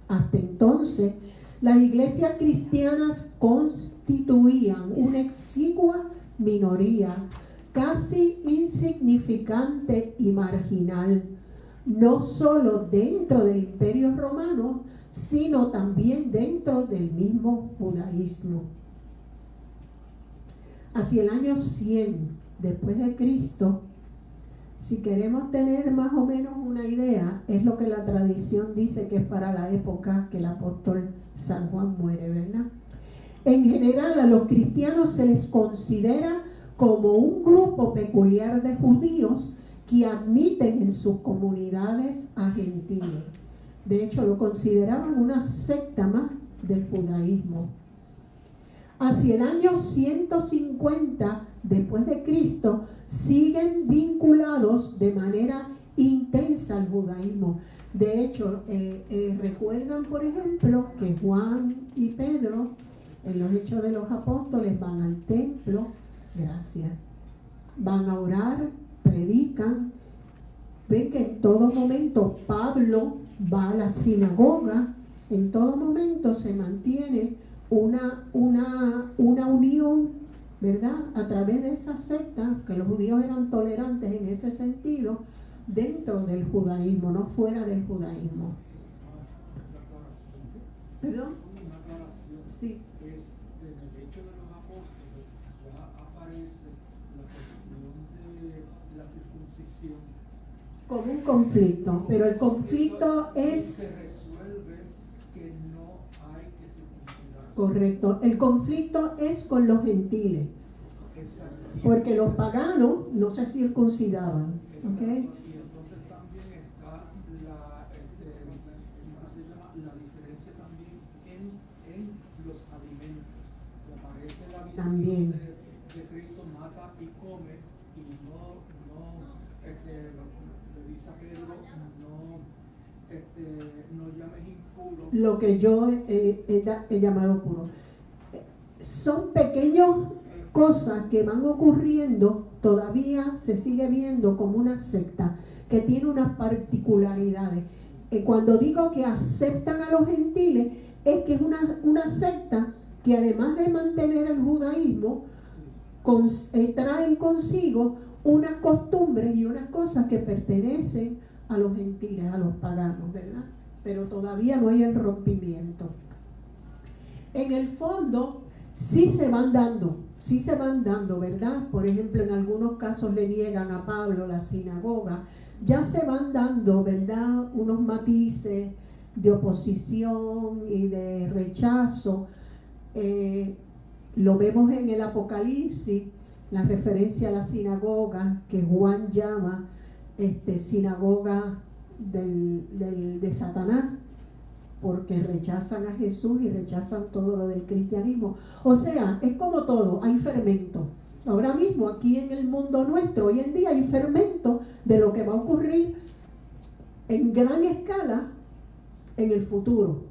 Hasta entonces, las iglesias cristianas constituían una exigua minoría, casi insignificante y marginal, no solo dentro del Imperio Romano, sino también dentro del mismo judaísmo. Hacia el año 100 después de Cristo, si queremos tener más o menos una idea, es lo que la tradición dice que es para la época que el apóstol San Juan muere, ¿verdad? En general, a los cristianos se les considera como un grupo peculiar de judíos que admiten en sus comunidades a gentiles. De hecho, lo consideraban una secta más del judaísmo. Hacia el año 150 después de Cristo, siguen vinculados de manera intensa al judaísmo. De hecho, recuerdan, por ejemplo, que Juan y Pedro, en los Hechos de los Apóstoles, van al templo, gracias, van a orar, predican, ven que en todo momento Pablo va a la sinagoga, en todo momento se mantiene una unión, ¿verdad? A través de esa secta, que los judíos eran tolerantes en ese sentido, dentro del judaísmo, no fuera del judaísmo. ¿Perdón? Una aclaración. Sí. Es en el hecho de los apóstoles ya aparece la cuestión de la circuncisión. Como un conflicto, pero el conflicto es... Se resuelve que no hay que circuncidarse. Correcto, el conflicto es con los gentiles, Exacto. porque los paganos no se circuncidaban, Exacto. ¿ok? Y entonces también está ¿cómo se llama? La diferencia también en los alimentos. Que aparece la visión También. de Cristo mata y come y le dice a Pedro no llames impuro. Lo que yo he llamado puro. Son pequeñas cosas que van ocurriendo, todavía se sigue viendo como una secta que tiene unas particularidades. Cuando digo que aceptan a los gentiles, es que es una secta que además de mantener el judaísmo, traen consigo unas costumbres y unas cosas que pertenecen a los gentiles, a los paganos, ¿verdad? Pero todavía no hay el rompimiento. En el fondo, sí se van dando, ¿verdad? Por ejemplo, en algunos casos le niegan a Pablo la sinagoga. Ya se van dando, ¿verdad? Unos matices de oposición y de rechazo. Lo vemos en el Apocalipsis, la referencia a la sinagoga que Juan llama sinagoga de Satanás, porque rechazan a Jesús y rechazan todo lo del cristianismo. O sea, es como todo, hay fermento. Ahora mismo aquí en el mundo nuestro, hoy en día hay fermento de lo que va a ocurrir en gran escala en el futuro.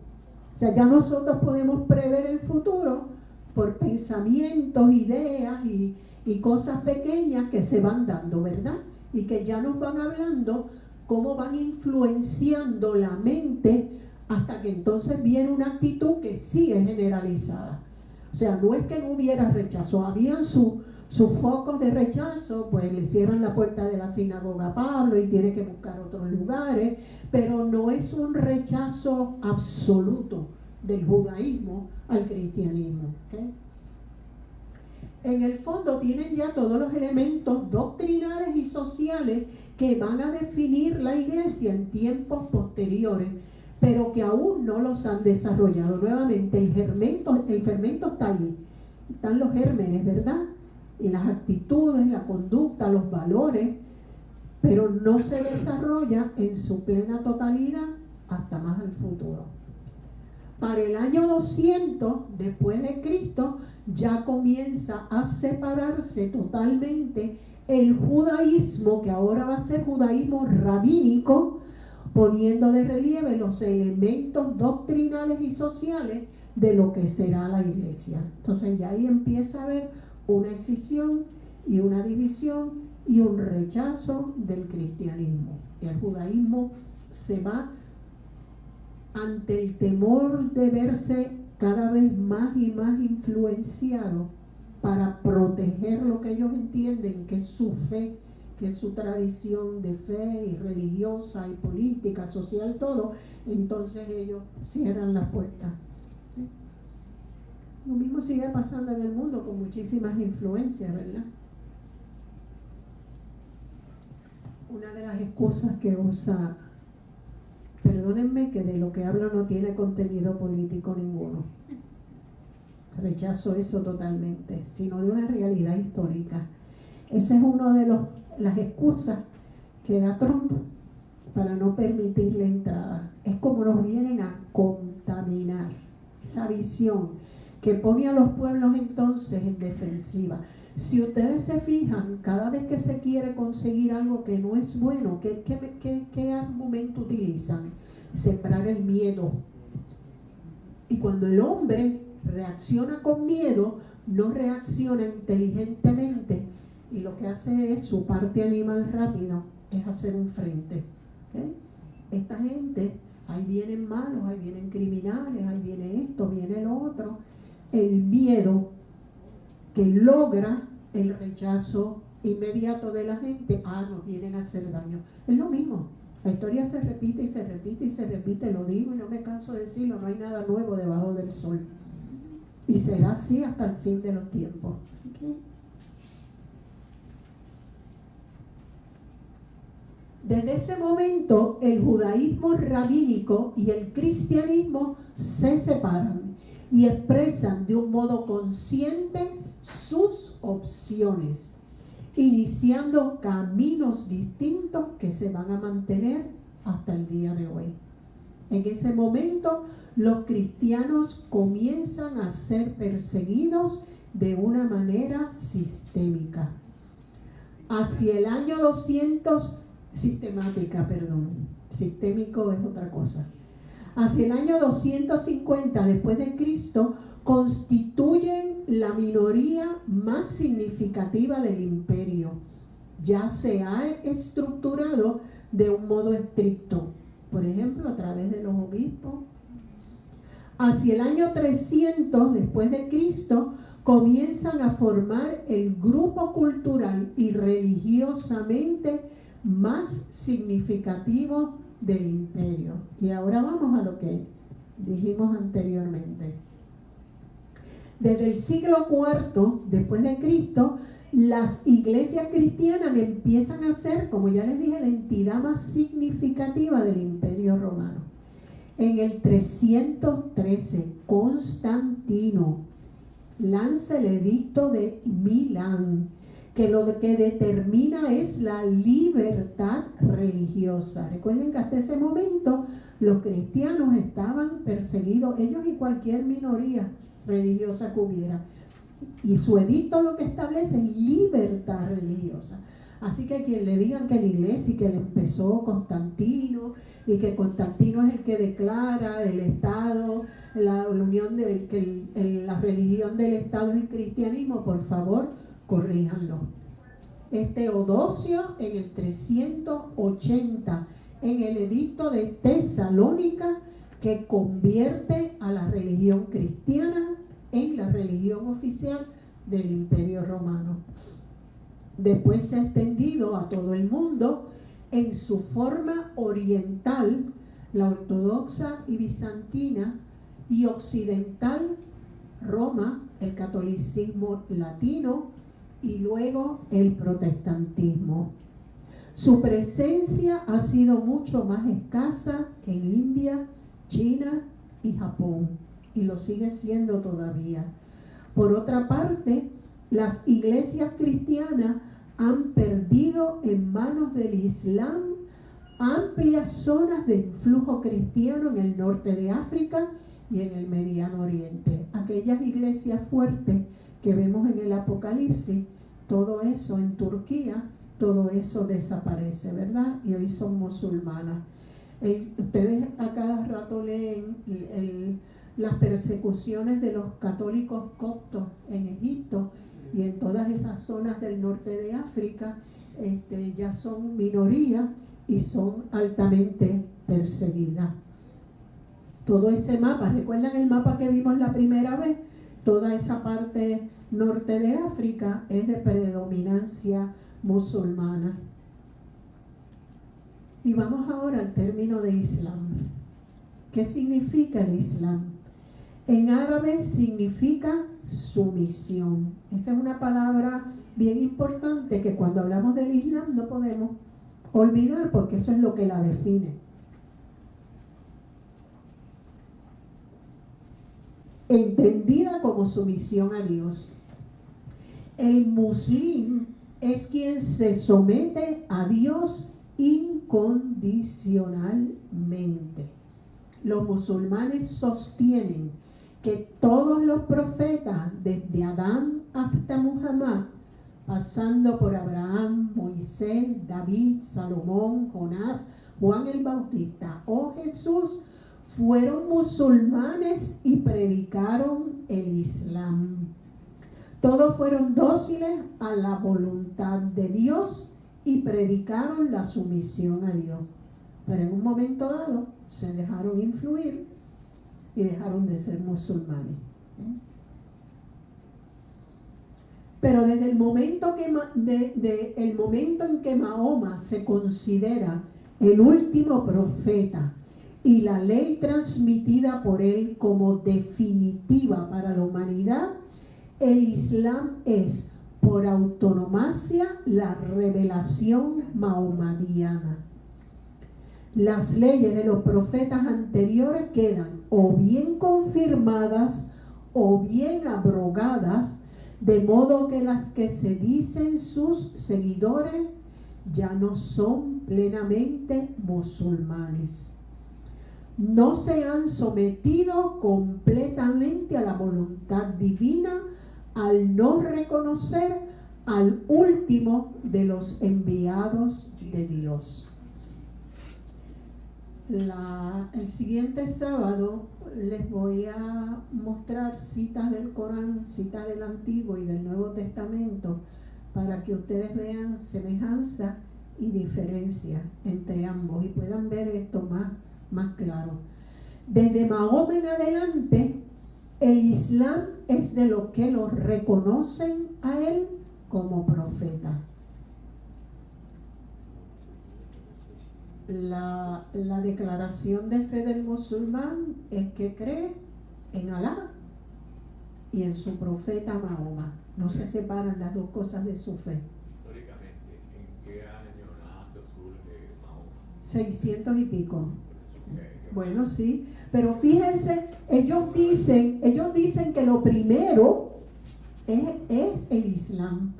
O sea, ya nosotros podemos prever el futuro por pensamientos, ideas y cosas pequeñas que se van dando, ¿verdad? Y que ya nos van hablando cómo van influenciando la mente hasta que entonces viene una actitud que sí es generalizada. O sea, no es que no hubiera rechazo, habían sus focos de rechazo, pues le cierran la puerta de la sinagoga a Pablo y tiene que buscar otros lugares, pero no es un rechazo absoluto del judaísmo al cristianismo, ¿okay? En el fondo tienen ya todos los elementos doctrinales y sociales que van a definir la iglesia en tiempos posteriores, pero que aún no los han desarrollado. Nuevamente, el fermento está ahí, están los gérmenes, ¿verdad? Y las actitudes, la conducta, los valores, pero no se desarrolla en su plena totalidad hasta más al futuro. Para el año 200 después de Cristo ya comienza a separarse totalmente el judaísmo, que ahora va a ser judaísmo rabínico, poniendo de relieve los elementos doctrinales y sociales de lo que será la iglesia. Entonces ya ahí empieza a haber una escisión y una división y un rechazo del cristianismo. Y el judaísmo se va ante el temor de verse cada vez más y más influenciado para proteger lo que ellos entienden que es su fe, que es su tradición de fe y religiosa y política, social, todo. Entonces ellos cierran las puertas. ¿Sí? Lo mismo sigue pasando en el mundo con muchísimas influencias, ¿verdad? Una de las excusas que usa, perdónenme que de lo que hablo no tiene contenido político ninguno, rechazo eso totalmente, sino de una realidad histórica. Esa es una de las excusas que da Trump para no permitir la entrada. Es como nos vienen a contaminar esa visión que pone a los pueblos entonces en defensiva. Si ustedes se fijan, cada vez que se quiere conseguir algo que no es bueno, ¿qué argumento utilizan? Sembrar el miedo. Y cuando el hombre reacciona con miedo, no reacciona inteligentemente, y lo que hace es su parte animal rápido, es hacer un frente. ¿Okay? Esta gente, ahí vienen malos, ahí vienen criminales, ahí viene esto, viene lo otro. El miedo que logra el rechazo inmediato de la gente, nos vienen a hacer daño. Es lo mismo. La historia se repite y se repite y se repite, lo digo y no me canso de decirlo, no hay nada nuevo debajo del sol. Y será así hasta el fin de los tiempos. ¿Okay? Desde ese momento, el judaísmo rabínico y el cristianismo se separan y expresan de un modo consciente sus opciones, iniciando caminos distintos que se van a mantener hasta el día de hoy. En ese momento, los cristianos comienzan a ser perseguidos de una manera sistémica. Hacia el año 200, sistémico es otra cosa. Hacia el año 250 después de Cristo, constituyen la minoría más significativa del imperio. Ya se ha estructurado de un modo estricto, por ejemplo, a través de los obispos. Hacia el año 300 después de Cristo, comienzan a formar el grupo cultural y religiosamente más significativo del imperio. Y ahora vamos a lo que dijimos anteriormente. Desde el siglo IV después de Cristo, las iglesias cristianas empiezan a ser, como ya les dije, la entidad más significativa del imperio romano. En el 313, Constantino lanza el edicto de Milán, que lo que determina es la libertad religiosa. Recuerden que hasta ese momento los cristianos estaban perseguidos, ellos y cualquier minoría religiosa que hubiera. Y su edicto lo que establece es libertad religiosa. Así que quien le digan que la iglesia y que le empezó Constantino y que Constantino es el que declara el Estado, la unión de que la religión del Estado es el cristianismo, por favor, corríjanlo. Teodosio en el 380, en el edicto de Tesalónica, que convierte a la religión cristiana en la religión oficial del Imperio Romano. Después se ha extendido a todo el mundo en su forma oriental, la ortodoxa y bizantina, y occidental, Roma, el catolicismo latino, y luego el protestantismo. Su presencia ha sido mucho más escasa en India, China y Japón, y lo sigue siendo todavía. Por otra parte, las iglesias cristianas han perdido en manos del Islam amplias zonas de influjo cristiano en el norte de África y en el Mediano Oriente. Aquellas iglesias fuertes que vemos en el Apocalipsis, todo eso en Turquía, todo eso desaparece, ¿verdad? Y hoy son musulmanas. Ustedes a cada rato leen las persecuciones de los católicos coptos en Egipto y en todas esas zonas del norte de África, ya son minoría y son altamente perseguidas. Todo ese mapa, ¿recuerdan el mapa que vimos la primera vez? Toda esa parte norte de África es de predominancia musulmana. Y vamos ahora al término de Islam. ¿Qué significa el Islam? En árabe significa sumisión. Esa es una palabra bien importante que cuando hablamos del Islam no podemos olvidar, porque eso es lo que la define. Entendida como sumisión a Dios. El muslim es quien se somete a Dios incondicionalmente. Los musulmanes sostienen que todos los profetas, desde Adán hasta Muhammad, pasando por Abraham, Moisés, David, Salomón, Jonás, Juan el Bautista o Jesús, fueron musulmanes y predicaron el Islam. Todos fueron dóciles a la voluntad de Dios y predicaron la sumisión a Dios. Pero en un momento dado se dejaron influir y dejaron de ser musulmanes. Pero desde el momento, el momento en que Mahoma se considera el último profeta y la ley transmitida por él como definitiva para la humanidad, el Islam es por autonomacia la revelación mahomadiana. Las leyes de los profetas anteriores quedan o bien confirmadas o bien abrogadas, de modo que las que se dicen sus seguidores ya no son plenamente musulmanes. No se han sometido completamente a la voluntad divina al no reconocer al último de los enviados de Dios. El siguiente sábado les voy a mostrar citas del Corán, citas del Antiguo y del Nuevo Testamento, para que ustedes vean semejanza y diferencia entre ambos y puedan ver esto más claro. Desde Mahoma en adelante, el Islam es de los que lo reconocen a él como profeta. La declaración de fe del musulmán es que cree en Alá y en su profeta Mahoma. No se separan las dos cosas de su fe. Históricamente, ¿en qué año nace o surge Mahoma? 600 y pico. Bueno, sí, pero fíjense, ellos dicen que lo primero es el Islam.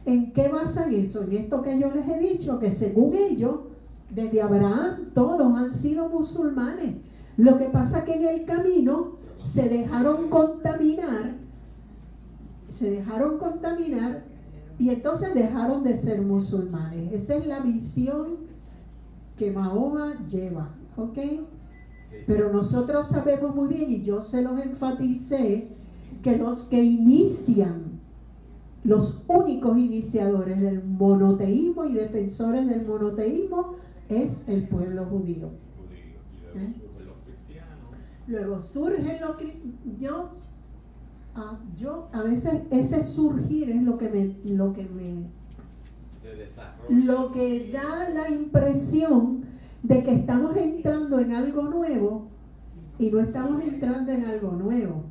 ¿En qué basan eso? En esto que yo les he dicho, que según ellos, desde Abraham todos han sido musulmanes. Lo que pasa que en el camino se dejaron contaminar y entonces dejaron de ser musulmanes. Esa es la visión que Mahoma lleva, ¿ok? Pero nosotros sabemos muy bien, y yo se los enfaticé, que los que inician, los únicos iniciadores del monoteísmo y defensores del monoteísmo es el pueblo judío. Luego surgen los cristianos. Yo a veces ese surgir es lo que da la impresión de que estamos entrando en algo nuevo, y no estamos entrando en algo nuevo.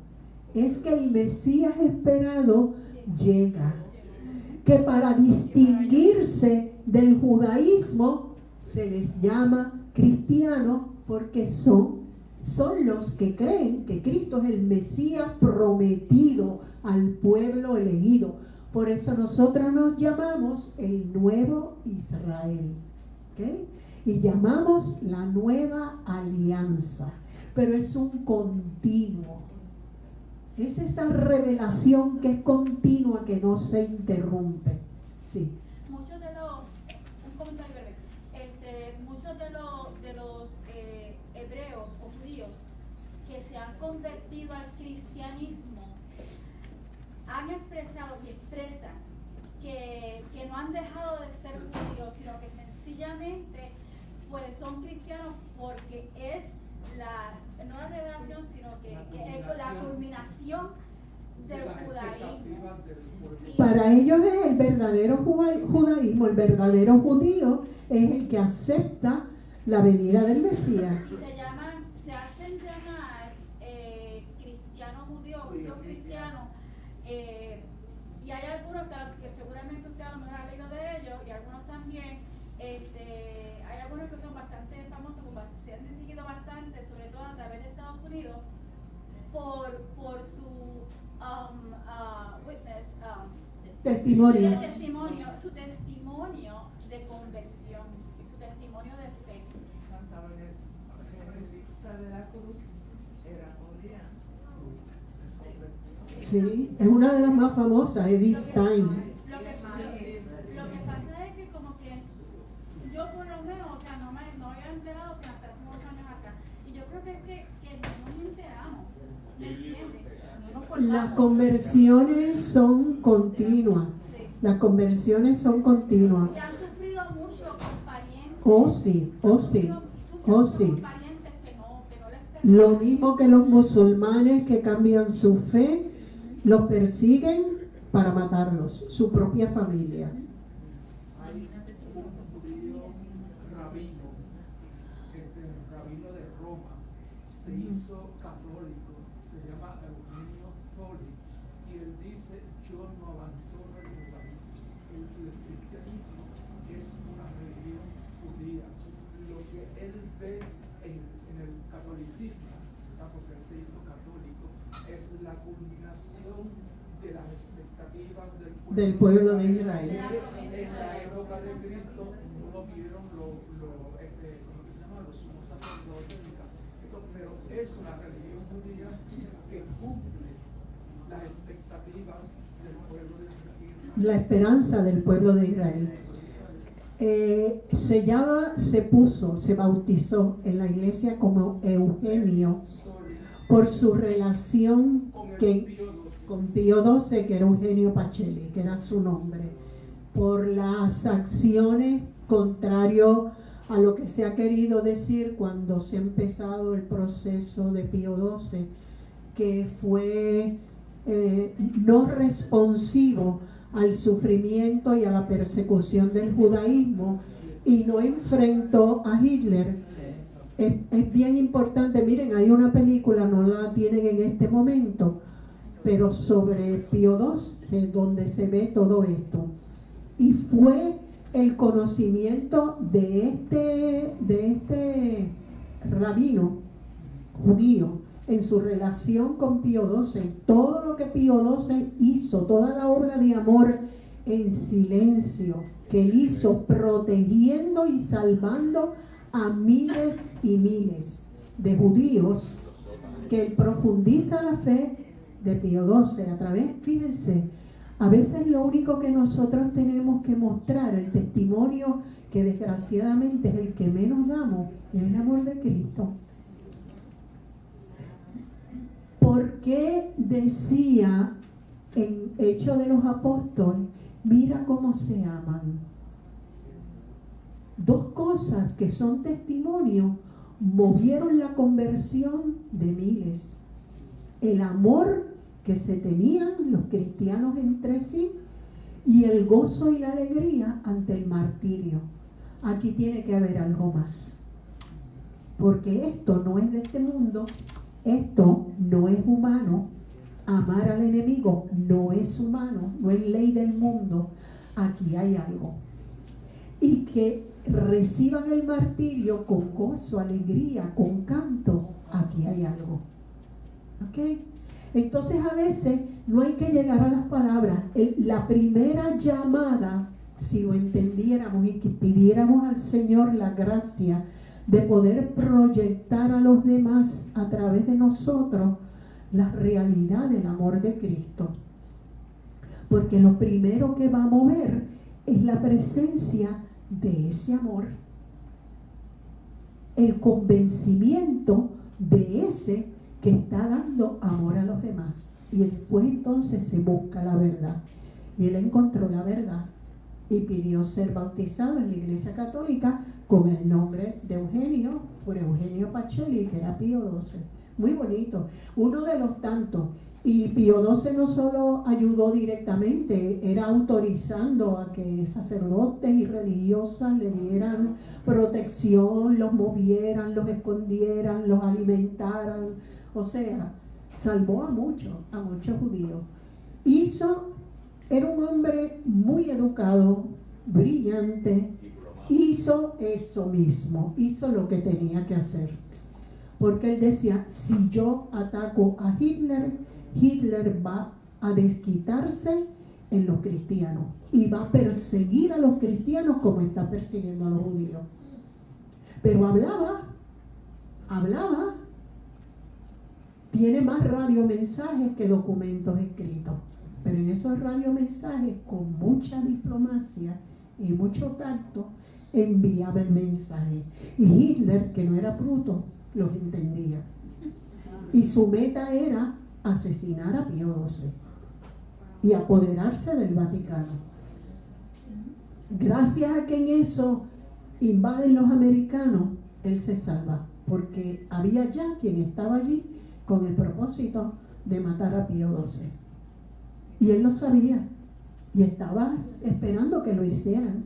Es que el Mesías esperado llega, que para distinguirse del judaísmo se les llama cristianos, porque son los que creen que Cristo es el Mesías prometido al pueblo elegido. Por eso nosotros nos llamamos el nuevo Israel, ¿okay? Y llamamos la nueva alianza, pero es un continuo. Es esa revelación que es continua, que no se interrumpe. Sí. Muchos de los hebreos o judíos que se han convertido al cristianismo han expresado y expresan que no han dejado de ser judíos, sino que sencillamente pues son cristianos porque es no la revelación, sino que es la culminación del judaísmo. Para ellos es el verdadero judaísmo, el verdadero judío es el que acepta la venida del Mesías. Y se hacen llamar cristianos judíos, judíos cristianos, y hay algunos que seguramente usted a lo mejor ha leído de ellos, y algunos también, hay algunos que son bastante famosos, se han distinguido bastante, sobre todo a través de Estados Unidos, por su testimonio. Su testimonio de conversión y su testimonio de fe. Santa Benedicta de la Cruz era judía. Sí, es una de las más famosas, Edith Stein. Lo que pasa es que como que yo por lo menos, o sea, no había enterado hasta hace unos años acá. Y yo creo que es que no nos enteramos, ¿me entiendes? Las conversiones son continuas. Sí. Las conversiones son continuas. Y han sufrido Oh sí, oh sí, oh sí. Parientes que no les perdonan. Lo mismo que los musulmanes que cambian su fe, los persiguen para matarlos, su propia familia. Hay un judío rabino, rabino de Roma, se hizo católico, se llama Eugenio Zoli, y él dice: yo no abandono el judaísmo, el cristianismo es una religión judía. Lo que él ve en el catolicismo, porque él se hizo católico, es la culminación de las expectativas Del pueblo de Israel. En la época de Cristo no lo vieron ¿cómo se llama? Los sumos sacerdotes, pero es una religión judía que cumple las expectativas del pueblo de Israel. La esperanza del pueblo de Israel. Se bautizó en la iglesia como Eugenio por su relación con Pío XII, que era Eugenio Pacelli, que era su nombre, por las acciones contrario a lo que se ha querido decir cuando se ha empezado el proceso de Pío XII, que fue no responsivo al sufrimiento y a la persecución del judaísmo y no enfrentó a Hitler. Es bien importante, miren, hay una película, no la tienen en este momento, pero sobre Pío XII, donde se ve todo esto. Y fue el conocimiento de este rabino judío en su relación con Pío XII, todo lo que Pío XII hizo, toda la obra de amor en silencio que él hizo, protegiendo y salvando a miles y miles de judíos, que él profundiza la fe de Pío XII a través, fíjense, a veces lo único que nosotros tenemos que mostrar, el testimonio que desgraciadamente es el que menos damos, es el amor de Cristo. ¿Por qué decía en Hechos de los Apóstoles, mira cómo se aman? Dos cosas que son testimonio movieron la conversión de miles. El amor que se tenían los cristianos entre sí y el gozo y la alegría ante el martirio. Aquí tiene que haber algo más, porque esto no es de este mundo, esto no es humano. Amar al enemigo no es humano, no es ley del mundo. Aquí hay algo. Y que reciban el martirio con gozo, alegría, con canto. Aquí hay algo. ¿Ok? Entonces a veces no hay que llegar a las palabras. La primera llamada, si lo entendiéramos y que pidiéramos al Señor la gracia de poder proyectar a los demás a través de nosotros la realidad del amor de Cristo. Porque lo primero que va a mover es la presencia de ese amor. El convencimiento de ese que está dando amor a los demás. Y después entonces se busca la verdad. Y él encontró la verdad y pidió ser bautizado en la Iglesia Católica con el nombre de Eugenio, por Eugenio Pacelli, que era Pío XII. Muy bonito, uno de los tantos. Y Pío XII no solo ayudó directamente, era autorizando a que sacerdotes y religiosas le dieran protección, los movieran, los escondieran, los alimentaran. O sea, salvó a muchos judíos. Era un hombre muy educado, brillante, hizo eso mismo, hizo lo que tenía que hacer. Porque él decía, si yo ataco a Hitler, Hitler va a desquitarse en los cristianos y va a perseguir a los cristianos como está persiguiendo a los judíos. Pero hablaba, tiene más radiomensajes que documentos escritos. Pero en esos radiomensajes, con mucha diplomacia y mucho tacto, enviaba el mensaje. Y Hitler, que no era bruto, los entendía. Y su meta era asesinar a Pío XII y apoderarse del Vaticano. Gracias a que en eso invaden los americanos, él se salva, porque había ya quien estaba allí con el propósito de matar a Pío XII. Y él lo sabía, y estaba esperando que lo hicieran.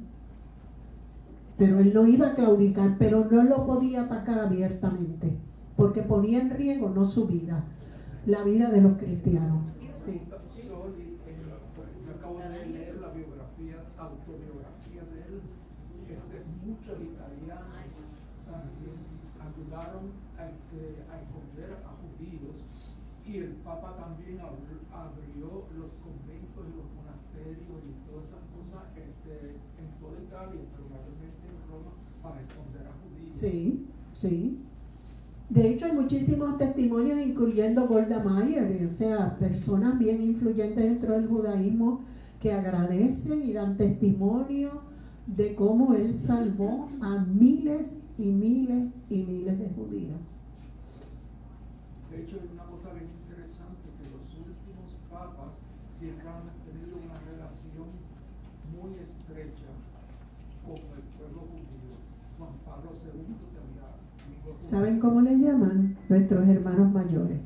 Pero él no iba a claudicar, pero no lo podía atacar abiertamente, porque ponía en riesgo no su vida, la vida de los cristianos. Sí. Soli, yo acabo de leer la autobiografía de él. Muchos italianos también ayudaron a esconder a judíos, y el Papa también abrió los conventos y los monasterios y todas esas cosas en toda Italia, pero mayormente en Roma, para esconder a judíos. Sí, sí. De hecho, hay muchísimos testimonios, incluyendo Golda Meir, o sea, personas bien influyentes dentro del judaísmo que agradecen y dan testimonio de cómo él salvó a miles y miles y miles de judíos. De hecho, hay una cosa bien interesante, que los últimos papas siempre han tenido una relación muy estrecha con el pueblo judío. Juan Pablo II tenía amigos judíos. ¿Saben cómo le llaman? Nuestros hermanos mayores.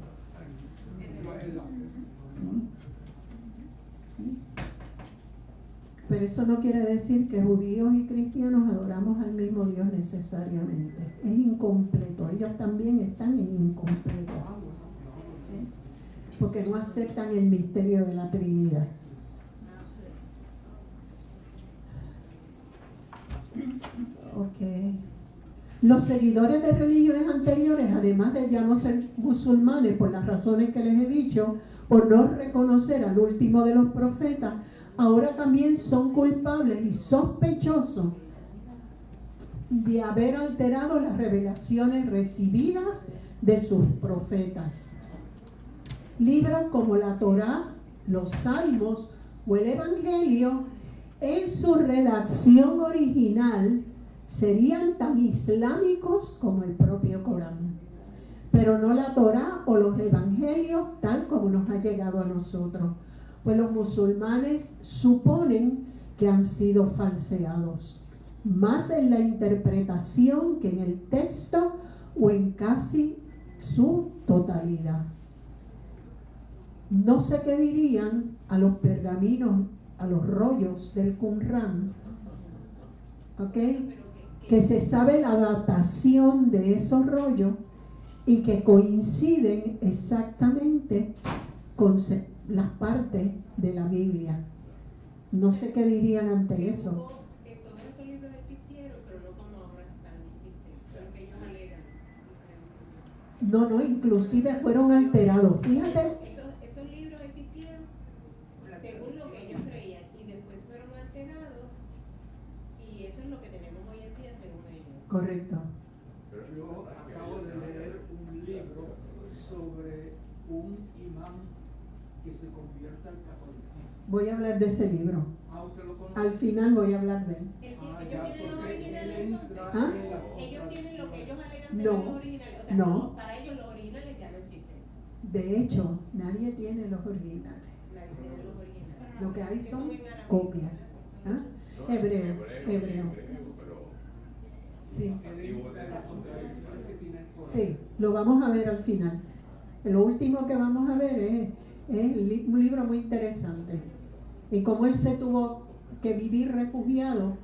Pero eso no quiere decir que judíos y cristianos adoramos al mismo Dios necesariamente. Es incompleto. Ellos también están en incompleto. ¿Sí? Porque no aceptan el misterio de la Trinidad. Ok. Los seguidores de religiones anteriores, además de ya no ser musulmanes por las razones que les he dicho, por no reconocer al último de los profetas, ahora también son culpables y sospechosos de haber alterado las revelaciones recibidas de sus profetas. Libros como la Torá, los Salmos o el Evangelio, en su redacción original, serían tan islámicos como el propio Corán, pero no la Torá o los Evangelios tal como nos ha llegado a nosotros. Pues los musulmanes suponen que han sido falseados, más en la interpretación que en el texto o en casi su totalidad. No sé qué dirían a los pergaminos, a los rollos del Qumrán, ¿ok? Que se sabe la datación de esos rollos y que coinciden exactamente con las partes de la Biblia. No sé qué dirían ante eso. Todos esos libros existieron, pero no como ahora están, existen, que ellos alegan. No, inclusive fueron alterados. Fíjate. Esos libros existieron según lo que ellos creían y después fueron alterados, y eso es lo que tenemos hoy en día según ellos. Correcto. Yo acabo de leer un libro sobre un imán que se convierte al catolicismo. Voy a hablar de ese libro. ¿Usted lo conoce? Al final voy a hablar de él. Ellos tienen los originales entonces. ¿Ah? Ellos tienen lo que ellos alegan de No, los originales. O sea, no. para ellos los originales ya no existen. De hecho, nadie tiene los originales. Nadie tiene los originales. Lo que hay son en árabe. copias. ¿Ah? Hebreo. pero Sí. Antiguo de la contradicción que tiene el Corán. Sí, lo vamos a ver al final. Lo último que vamos a ver es un libro muy interesante. Y cómo él se tuvo que vivir refugiado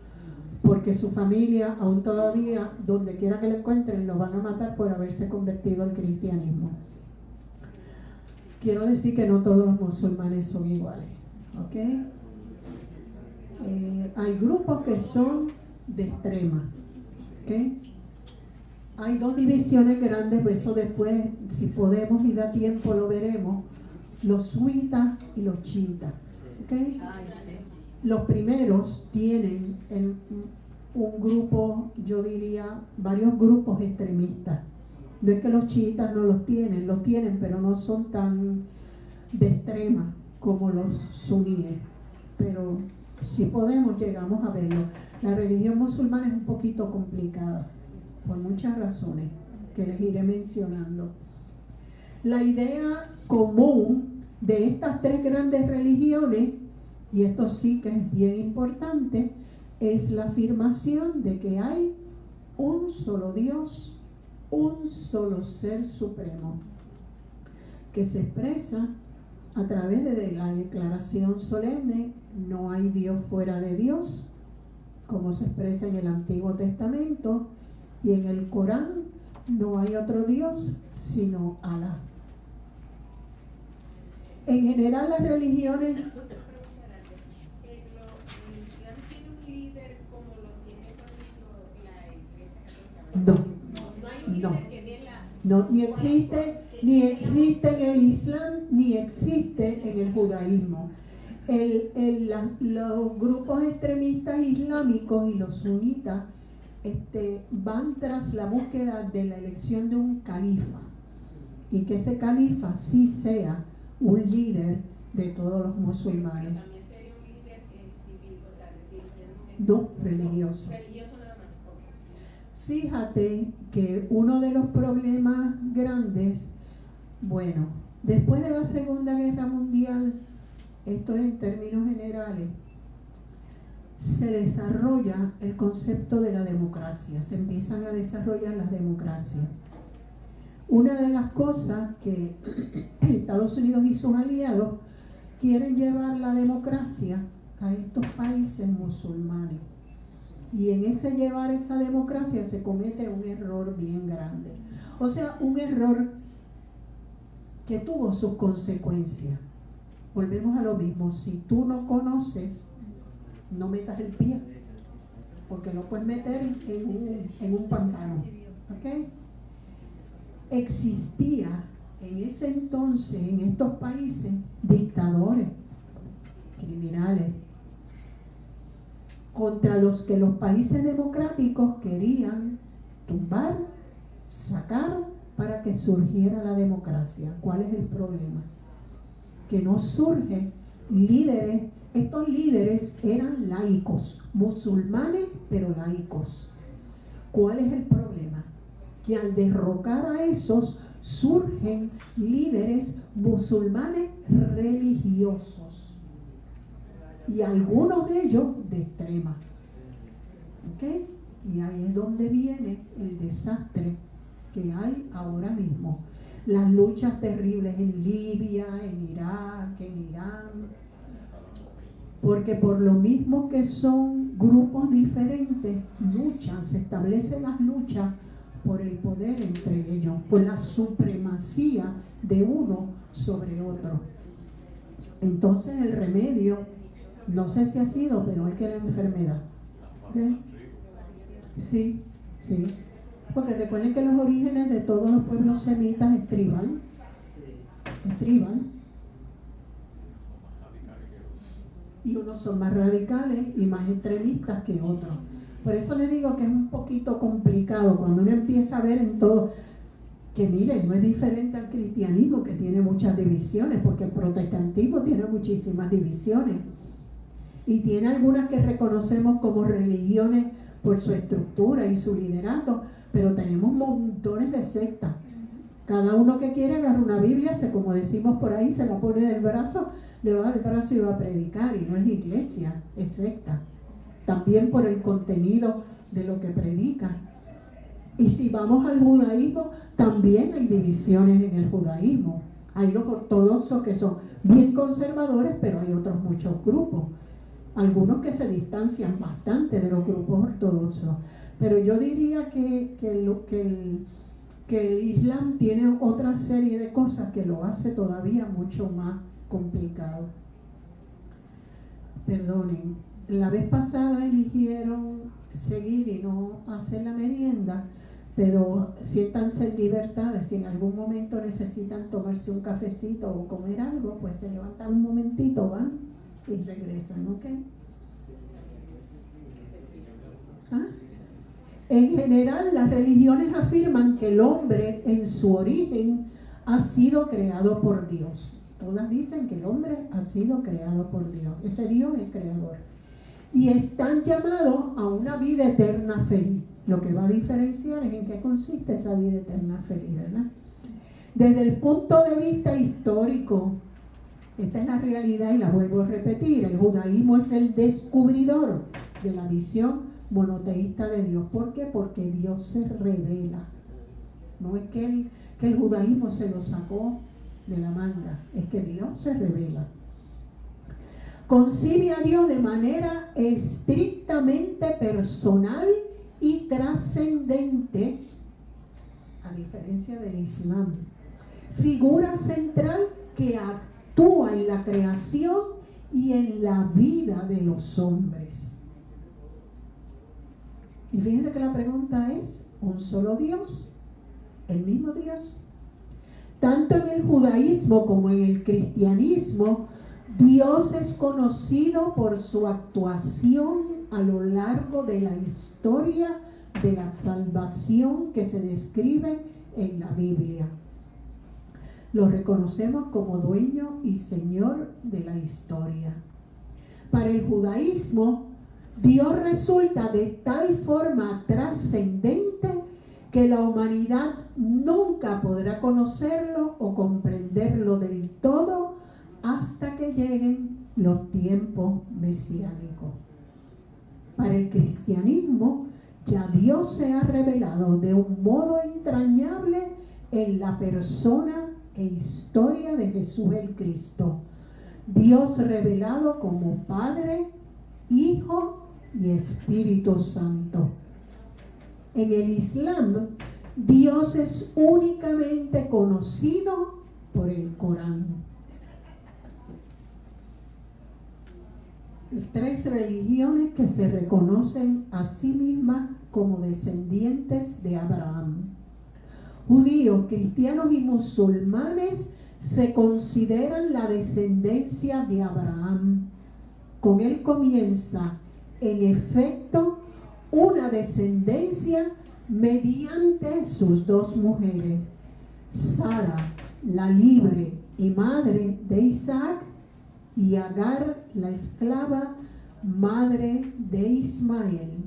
porque su familia, aún todavía, donde quiera que lo encuentren, lo van a matar por haberse convertido al cristianismo. Quiero decir que no todos los musulmanes son iguales. ¿Ok? Hay grupos que son de extrema. ¿Ok? Hay dos divisiones grandes, eso después, si podemos y da tiempo, lo veremos. Los suitas y los chiitas. ¿Okay? Los primeros tienen un grupo, yo diría, varios grupos extremistas. No es que los chiitas no los tienen, pero no son tan de extrema como los suníes. Pero si podemos, llegamos a verlo. La religión musulmana es un poquito complicada, por muchas razones que les iré mencionando. La idea común de estas tres grandes religiones, y esto sí que es bien importante, es la afirmación de que hay un solo Dios, un solo ser supremo, que se expresa a través de la declaración solemne: no hay Dios fuera de Dios, como se expresa en el Antiguo Testamento, y en el Corán: no hay otro Dios sino Alá. En general, las religiones... ¿El Islam tiene un líder como lo tiene, por ejemplo, la Iglesia Católica? No hay un No. líder que dé la... No, ni existe en el Islam, ni existe en el judaísmo. Los grupos extremistas islámicos y los sunitas van tras la búsqueda de la elección de un califa, y que ese califa sí sea un líder de todos los musulmanes, También sería un líder civil, o sea, no religioso. religioso nada más. Fíjate que uno de los problemas grandes, bueno, después de la Segunda Guerra Mundial, esto en términos generales, se desarrolla el concepto de la democracia, se empiezan a desarrollar las democracias. Una de las cosas que Estados Unidos y sus aliados quieren llevar la democracia a estos países musulmanes. Y en ese llevar esa democracia se comete un error bien grande. O sea, un error que tuvo sus consecuencias. Volvemos a lo mismo: si tú no conoces, no metas el pie, porque lo puedes meter en un pantano. ¿Okay? Existía en ese entonces, en estos países, dictadores, criminales, contra los que los países democráticos querían tumbar, sacar, para que surgiera la democracia. ¿Cuál es el problema? Que no surgen líderes. Estos líderes eran laicos, musulmanes, pero laicos. ¿Cuál es el problema? Que al derrocar a esos, surgen líderes musulmanes religiosos, y algunos de ellos de extrema. ¿Ok? Y ahí es donde viene el desastre que hay ahora mismo. Las luchas terribles en Libia, en Irak, en Irán, porque por lo mismo que son grupos diferentes, luchan, se establecen las luchas por el poder entre ellos, por la supremacía de uno sobre otro. Entonces el remedio, no sé si ha sido peor que la enfermedad. ¿Okay? Sí, sí. Porque recuerden que los orígenes de todos los pueblos semitas estriban. Y unos son más radicales y más extremistas que otros. Por eso les digo que es un poquito complicado cuando uno empieza a ver en todo, que miren, no es diferente al cristianismo, que tiene muchas divisiones, porque el protestantismo tiene muchísimas divisiones. Y tiene algunas que reconocemos como religiones por su estructura y su liderato, pero tenemos montones de sectas. Cada uno que quiere agarrar una Biblia, como decimos por ahí, se la pone del brazo, debajo del brazo y va a predicar, y no es iglesia, es secta. También por el contenido de lo que predica. Y si vamos al judaísmo, también hay divisiones en el judaísmo. Hay los ortodoxos que son bien conservadores, pero hay otros muchos grupos. Algunos que se distancian bastante de los grupos ortodoxos. Pero yo diría que el Islam tiene otra serie de cosas que lo hace todavía mucho más complicado. Perdonen, la vez pasada eligieron seguir y no hacer la merienda, pero siéntanse en libertad de si en algún momento necesitan tomarse un cafecito o comer algo, pues se levantan un momentito, van y regresan, ¿ok? ¿Ah? En general, las religiones afirman que el hombre en su origen ha sido creado por Dios. Todas dicen que el hombre ha sido creado por Dios. Ese Dios es creador. Y están llamados a una vida eterna feliz. Lo que va a diferenciar es en qué consiste esa vida eterna feliz, ¿verdad? Desde el punto de vista histórico, esta es la realidad y la vuelvo a repetir, el judaísmo es el descubridor de la visión monoteísta de Dios. ¿Por qué? Porque Dios se revela. No es que el judaísmo se lo sacó de la manga, es que Dios se revela. Concibe a Dios de manera estrictamente personal y trascendente, a diferencia del Islam. Figura central que actúa en la creación y en la vida de los hombres. Y fíjense que la pregunta es, ¿un solo Dios? ¿El mismo Dios? Tanto en el judaísmo como en el cristianismo, Dios es conocido por su actuación a lo largo de la historia de la salvación que se describe en la Biblia. Lo reconocemos como dueño y señor de la historia. Para el judaísmo, Dios resulta de tal forma trascendente que la humanidad nunca podrá conocerlo o comprenderlo del todo hasta que lleguen los tiempos mesiánicos. Para el cristianismo, ya Dios se ha revelado de un modo entrañable en la persona e historia de Jesús el Cristo. Dios revelado como Padre, Hijo y Espíritu Santo. En el Islam, Dios es únicamente conocido por el Corán. 3 religiones que se reconocen a sí mismas como descendientes de Abraham. Judíos, cristianos y musulmanes se consideran la descendencia de Abraham. Con él comienza, en efecto, una descendencia mediante sus 2 mujeres, Sara, la libre y madre de Isaac, y Agar, la esclava, madre de Ismael.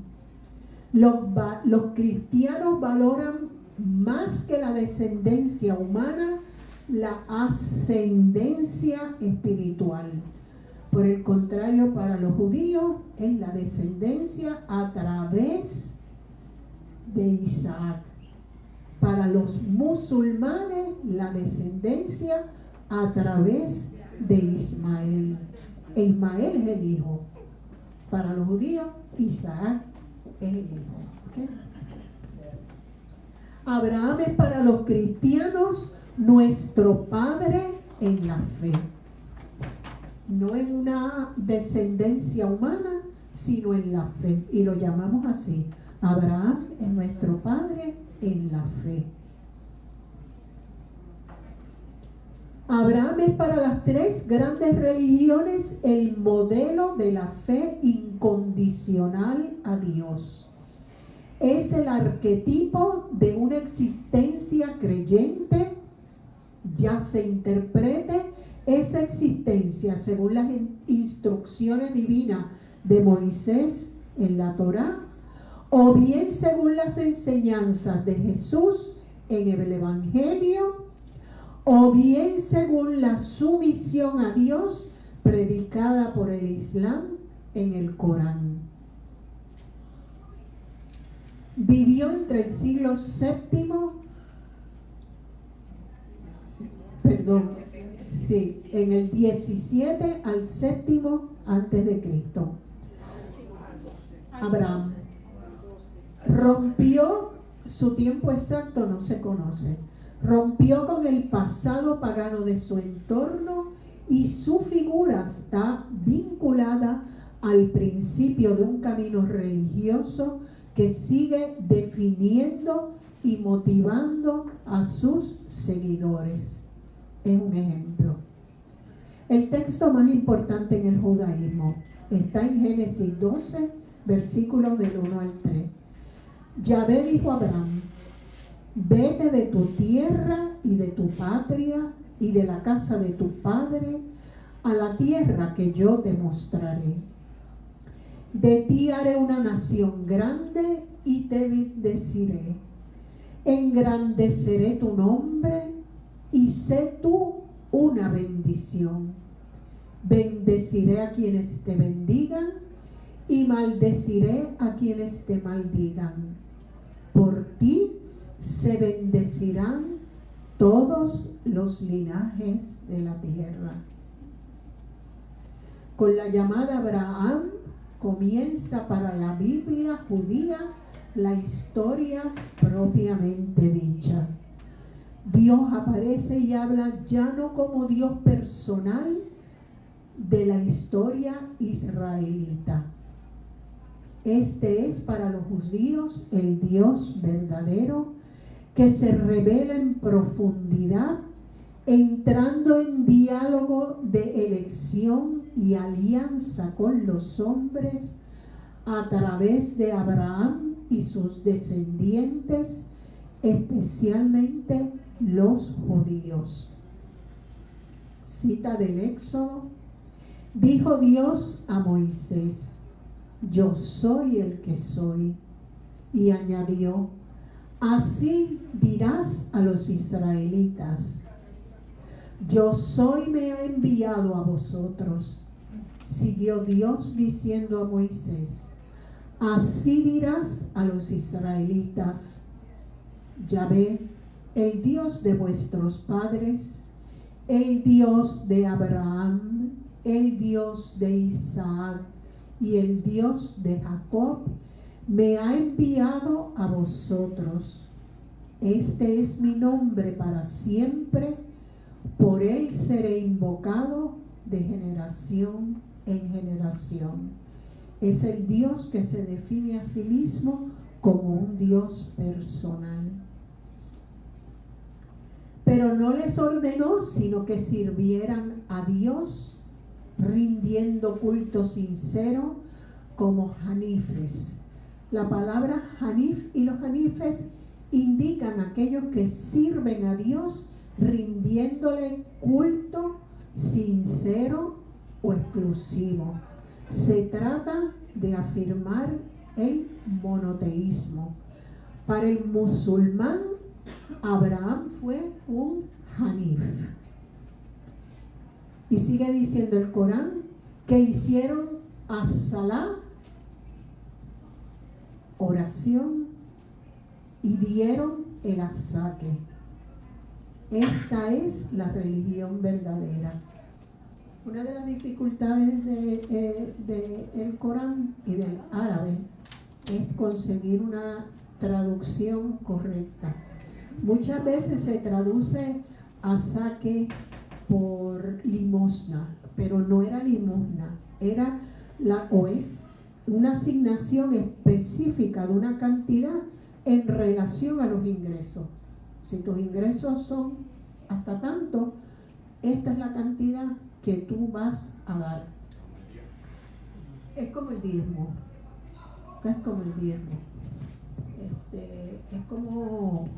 Los cristianos valoran más que la descendencia humana, la ascendencia espiritual. Por el contrario, para los judíos es la descendencia a través de Isaac. Para los musulmanes, la descendencia a través de Ismael. E Ismael es el hijo. Para los judíos, Isaac es el hijo. ¿Okay? Abraham es para los cristianos nuestro padre en la fe. No en una descendencia humana, sino en la fe. Y lo llamamos así. Abraham es nuestro padre en la fe. Abraham es para las 3 grandes religiones el modelo de la fe incondicional a Dios. Es el arquetipo de una existencia creyente, ya se interprete esa existencia según las instrucciones divinas de Moisés en la Torá, o bien según las enseñanzas de Jesús en el Evangelio, o bien según la sumisión a Dios predicada por el Islam en el Corán. Vivió entre el siglo en el 17 al 7 antes de Cristo. Abraham rompió, su tiempo exacto no se conoce, rompió con el pasado pagano de su entorno y su figura está vinculada al principio de un camino religioso que sigue definiendo y motivando a sus seguidores. Es un ejemplo. El texto más importante en el judaísmo está en Génesis 12, versículos del 1 al 3. Yahvé dijo a Abraham: vete de tu tierra y de tu patria y de la casa de tu padre a la tierra que yo te mostraré. De ti haré una nación grande y te bendeciré. Engrandeceré tu nombre y sé tú una bendición. Bendeciré a quienes te bendigan y maldeciré a quienes te maldigan. Por ti se bendecirán todos los linajes de la tierra. Con la llamada Abraham comienza para la Biblia judía la historia propiamente dicha. Dios aparece y habla ya no como Dios personal de la historia israelita. Este es para los judíos el Dios verdadero que se revela en profundidad, entrando en diálogo de elección y alianza con los hombres a través de Abraham y sus descendientes, especialmente los judíos. Cita del Éxodo: dijo Dios a Moisés: yo soy el que soy. Y añadió: así dirás a los israelitas: yo soy me ha enviado a vosotros. Siguió Dios diciendo a Moisés: así dirás a los israelitas: Yahvé, el Dios de vuestros padres, el Dios de Abraham, el Dios de Isaac y el Dios de Jacob, me ha enviado a vosotros. Este es mi nombre para siempre, por él seré invocado de generación en generación. Es el Dios que se define a sí mismo como un Dios personal. Pero no les ordenó sino que sirvieran a Dios, rindiendo culto sincero como hanifes. La palabra hanif y los hanifes indican a aquellos que sirven a Dios rindiéndole culto sincero o exclusivo. Se trata de afirmar el monoteísmo. Para el musulmán, Abraham fue un hanif. Y sigue diciendo el Corán que hicieron as-salá, oración, y dieron el asaque. Esta es la religión verdadera. Una de las dificultades del Corán y del árabe es conseguir una traducción correcta. Muchas veces se traduce asaque por limosna, pero no era limosna, era es una asignación específica de una cantidad en relación a los ingresos. Si tus ingresos son hasta tanto, esta es la cantidad que tú vas a dar. Es como el diezmo. Es como el diezmo. Es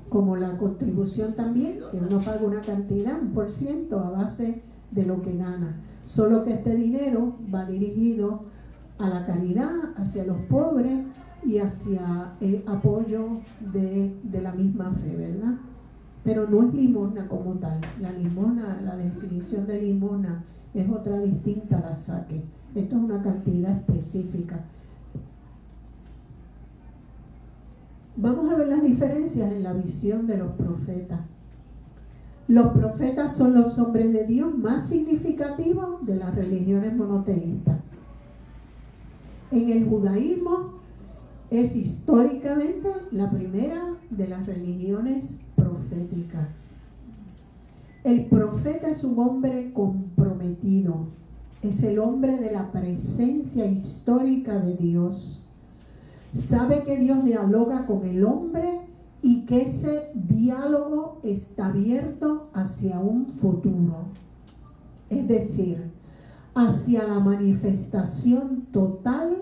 como la contribución también, que uno paga una cantidad, 1% a base de lo que gana. Solo que este dinero va dirigido a la caridad, hacia los pobres y hacia apoyo de la misma fe, ¿verdad? Pero no es limosna como tal. La limosna, la definición de limosna es otra distinta al asaque. Esto es una cantidad específica. Vamos a ver las diferencias en la visión de los profetas. Los profetas son los hombres de Dios más significativos de las religiones monoteístas. En el judaísmo es históricamente la primera de las religiones proféticas. El profeta es un hombre comprometido, es el hombre de la presencia histórica de Dios. Sabe que Dios dialoga con el hombre y que ese diálogo está abierto hacia un futuro. Es decir, hacia la manifestación total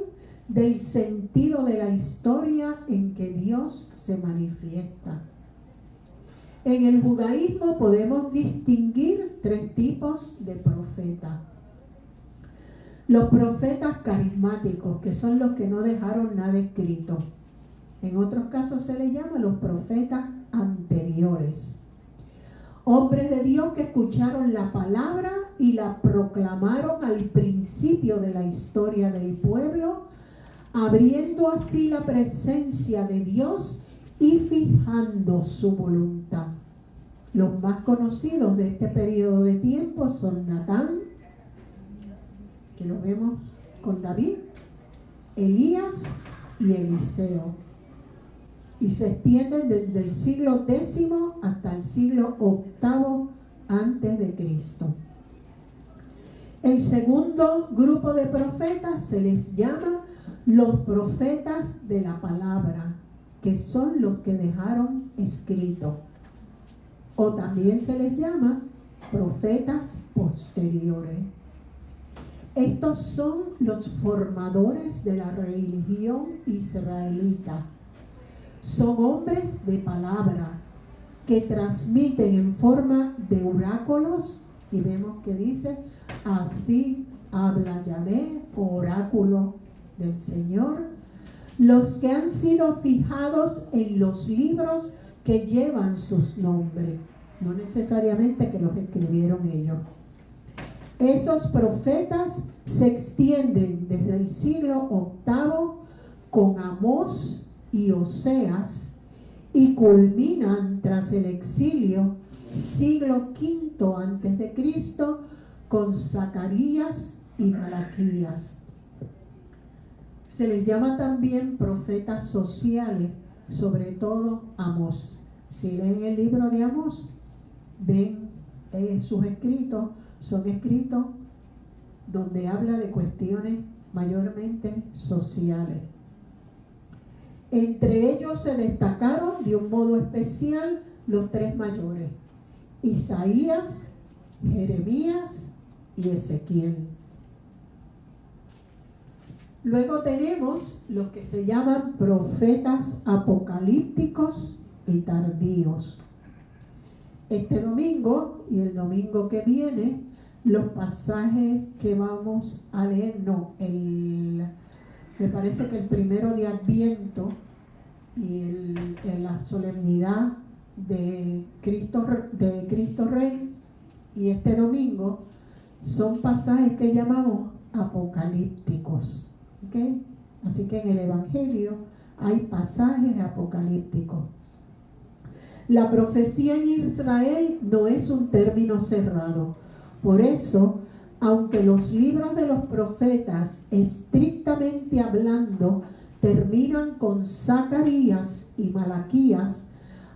del sentido de la historia en que Dios se manifiesta. En el judaísmo podemos distinguir 3 tipos de profetas. Los profetas carismáticos, que son los que no dejaron nada escrito. En otros casos se les llama los profetas anteriores. Hombres de Dios que escucharon la palabra y la proclamaron al principio de la historia del pueblo abriendo así la presencia de Dios y fijando su voluntad. Los más conocidos de este periodo de tiempo son Natán, que lo vemos con David, Elías y Eliseo, y se extienden desde el siglo X hasta el siglo VIII antes de Cristo. El segundo grupo de profetas se les llama los profetas de la palabra, que son los que dejaron escrito, o también se les llama profetas posteriores. Estos son los formadores de la religión israelita. Son hombres de palabra que transmiten en forma de oráculos, y vemos que dice: así habla Yahvé, oráculo del Señor, los que han sido fijados en los libros que llevan sus nombres, no necesariamente que los escribieron ellos. Esos profetas se extienden desde el siglo VIII con Amós y Oseas y culminan tras el exilio, siglo V antes de Cristo, con Zacarías y Malaquías. Se les llama también profetas sociales, sobre todo Amós. Si leen el libro de Amós, ven sus escritos, son escritos donde habla de cuestiones mayormente sociales. Entre ellos se destacaron de un modo especial los tres mayores: Isaías, Jeremías y Ezequiel. Luego tenemos los que se llaman profetas apocalípticos y tardíos. Este domingo y el domingo que viene, los pasajes que vamos a leer, me parece que el 1 de Adviento y en la solemnidad de Cristo Rey y este domingo son pasajes que llamamos apocalípticos. ¿Okay? Así que en el Evangelio hay pasajes apocalípticos. La profecía en Israel no es un término cerrado. Por eso, aunque los libros de los profetas, estrictamente hablando, terminan con Zacarías y Malaquías,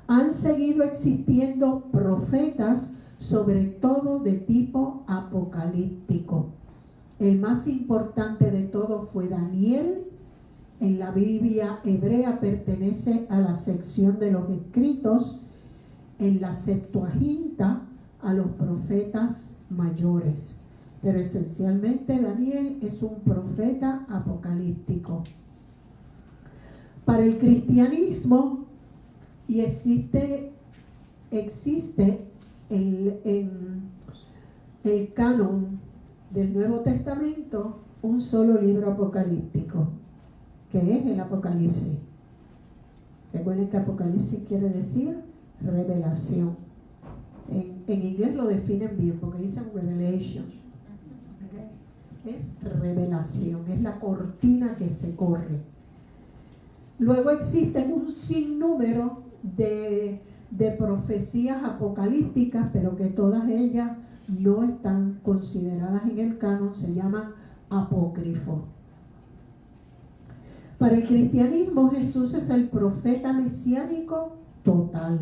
han seguido existiendo profetas, sobre todo de tipo apocalíptico. El más importante de todos fue Daniel. En la Biblia hebrea pertenece a la sección de los escritos, en la Septuaginta a los profetas mayores. Pero esencialmente Daniel es un profeta apocalíptico. Para el cristianismo, y existe en el canon del Nuevo Testamento un solo libro apocalíptico, que es el Apocalipsis. Recuerden que Apocalipsis quiere decir revelación. En inglés lo definen bien porque dicen revelation. ¿Okay? Es revelación, es la cortina que se corre. Luego existen un sinnúmero de profecías apocalípticas, pero que todas ellas no están consideradas en el canon, se llaman apócrifos. Para el cristianismo, Jesús es el profeta mesiánico total,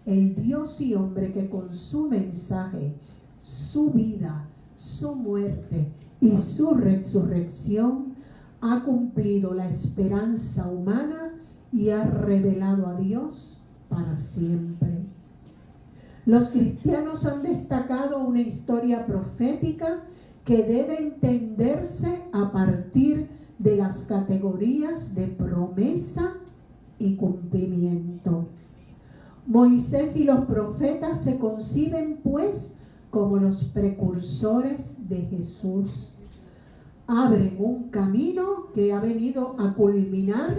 el Dios y hombre que con su mensaje, su vida, su muerte y su resurrección ha cumplido la esperanza humana y ha revelado a Dios para siempre. Los cristianos han destacado una historia profética que debe entenderse a partir de las categorías de promesa y cumplimiento. Moisés y los profetas se conciben, pues, como los precursores de Jesús. Abren un camino que ha venido a culminar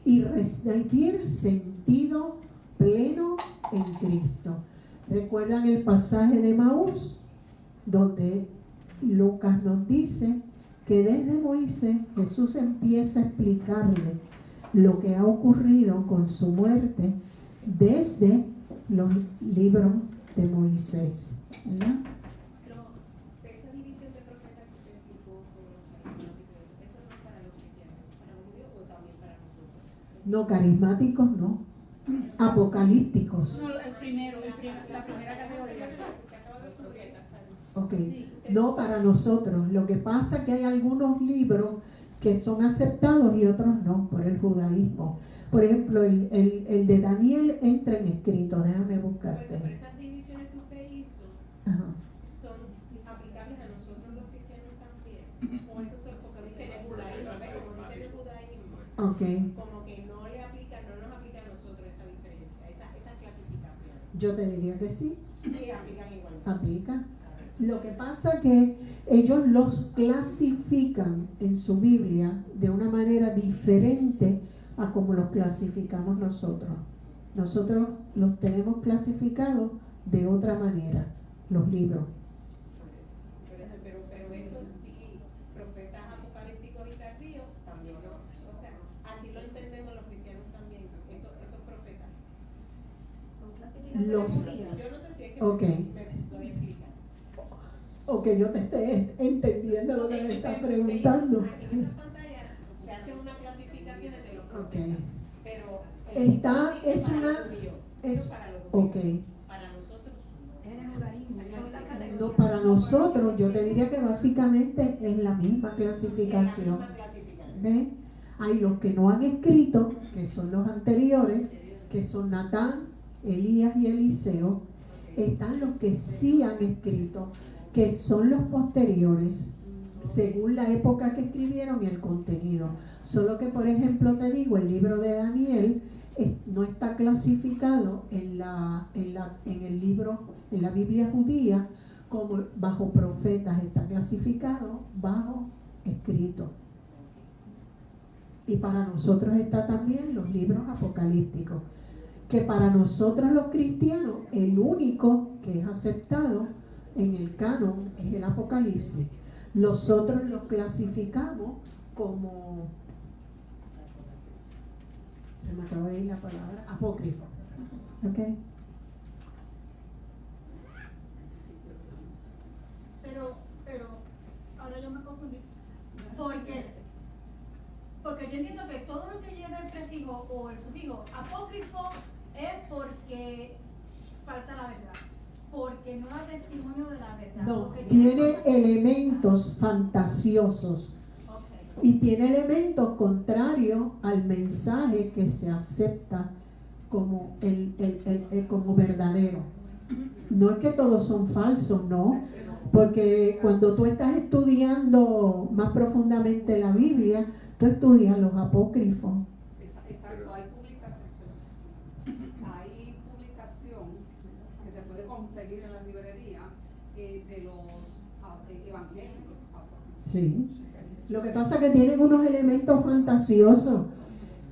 y recibir sentido pleno en Cristo. ¿Recuerdan el pasaje de Maús? Donde Lucas nos dice que desde Moisés Jesús empieza a explicarle lo que ha ocurrido con su muerte desde los libros de Moisés, ¿verdad? Pero esa división de profetas que se explicó con los carismáticos, eso no es para los cristianos, para los judíos o también para nosotros. No, carismáticos no, apocalípticos. No, el primero, la primera categoría. Que acaba de ocurrir. Ok, Sí. no para nosotros. Lo que pasa es que hay algunos libros que son aceptados y otros no por el judaísmo. Por ejemplo, el de Daniel entra en escrito. Déjame buscarte. Pero esas divisiones que usted hizo Ajá. son aplicables a nosotros los cristianos también. O eso son porque dice el judaísmo, ¿ves? Como dice el judaísmo, Ok, como que no le aplica, no nos aplica a nosotros esa diferencia, esa clasificación. yo te diría que sí, Sí, aplican igual. aplica. Lo que pasa que ellos los clasifican en su Biblia de una manera diferente a como los clasificamos nosotros. Nosotros los tenemos clasificados de otra manera, los libros. Pero eso sí, profetas apocalípticos y tardíos también no. O sea, así lo entendemos los cristianos también, esos profetas. Son clasificaciones Los- judías. Yo no sé si es que Ok. me voy a explicar. O que yo te esté entendiendo lo que me estás preguntando. En esa pantalla se hace una clasificación de los Ok. profetas, pero Está, dice es para una, los judíos, es, eso para los ok. judíos. Para nosotros Es en el judaísmo. Son las categorías. No, para nosotros, yo te diría que básicamente es la misma es la clasificación. misma clasificación. ¿Ve? Hay los que no han escrito, que son los anteriores, que son Natán, Elías y Eliseo. Están los que sí han escrito, que son los posteriores, según la época que escribieron y el contenido. Solo que, por ejemplo, te digo, el libro de Daniel no está clasificado en el libro, en la Biblia judía, como bajo profetas, está clasificado bajo escrito. Y para nosotros está también los libros apocalípticos, que para nosotros los cristianos el único que es aceptado en el canon es el Apocalipsis. Los otros los clasificamos como, se me acaba de ir la palabra, apócrifo. ¿Ok? Pero ahora yo me confundí. Porque yo entiendo que todo lo que lleva el prefijo o el sufijo apócrifo es porque falta la verdad, porque no da testimonio de la verdad. No, porque tiene elementos fantasiosos Ok. y tiene elementos contrarios al mensaje que se acepta como como verdadero. No es que todos son falsos, no, porque cuando tú estás estudiando más profundamente la Biblia, tú estudias los apócrifos. Exacto, hay publicación que se puede conseguir en la librería de los evangélicos. Sí. Lo que pasa es que tienen unos elementos fantasiosos.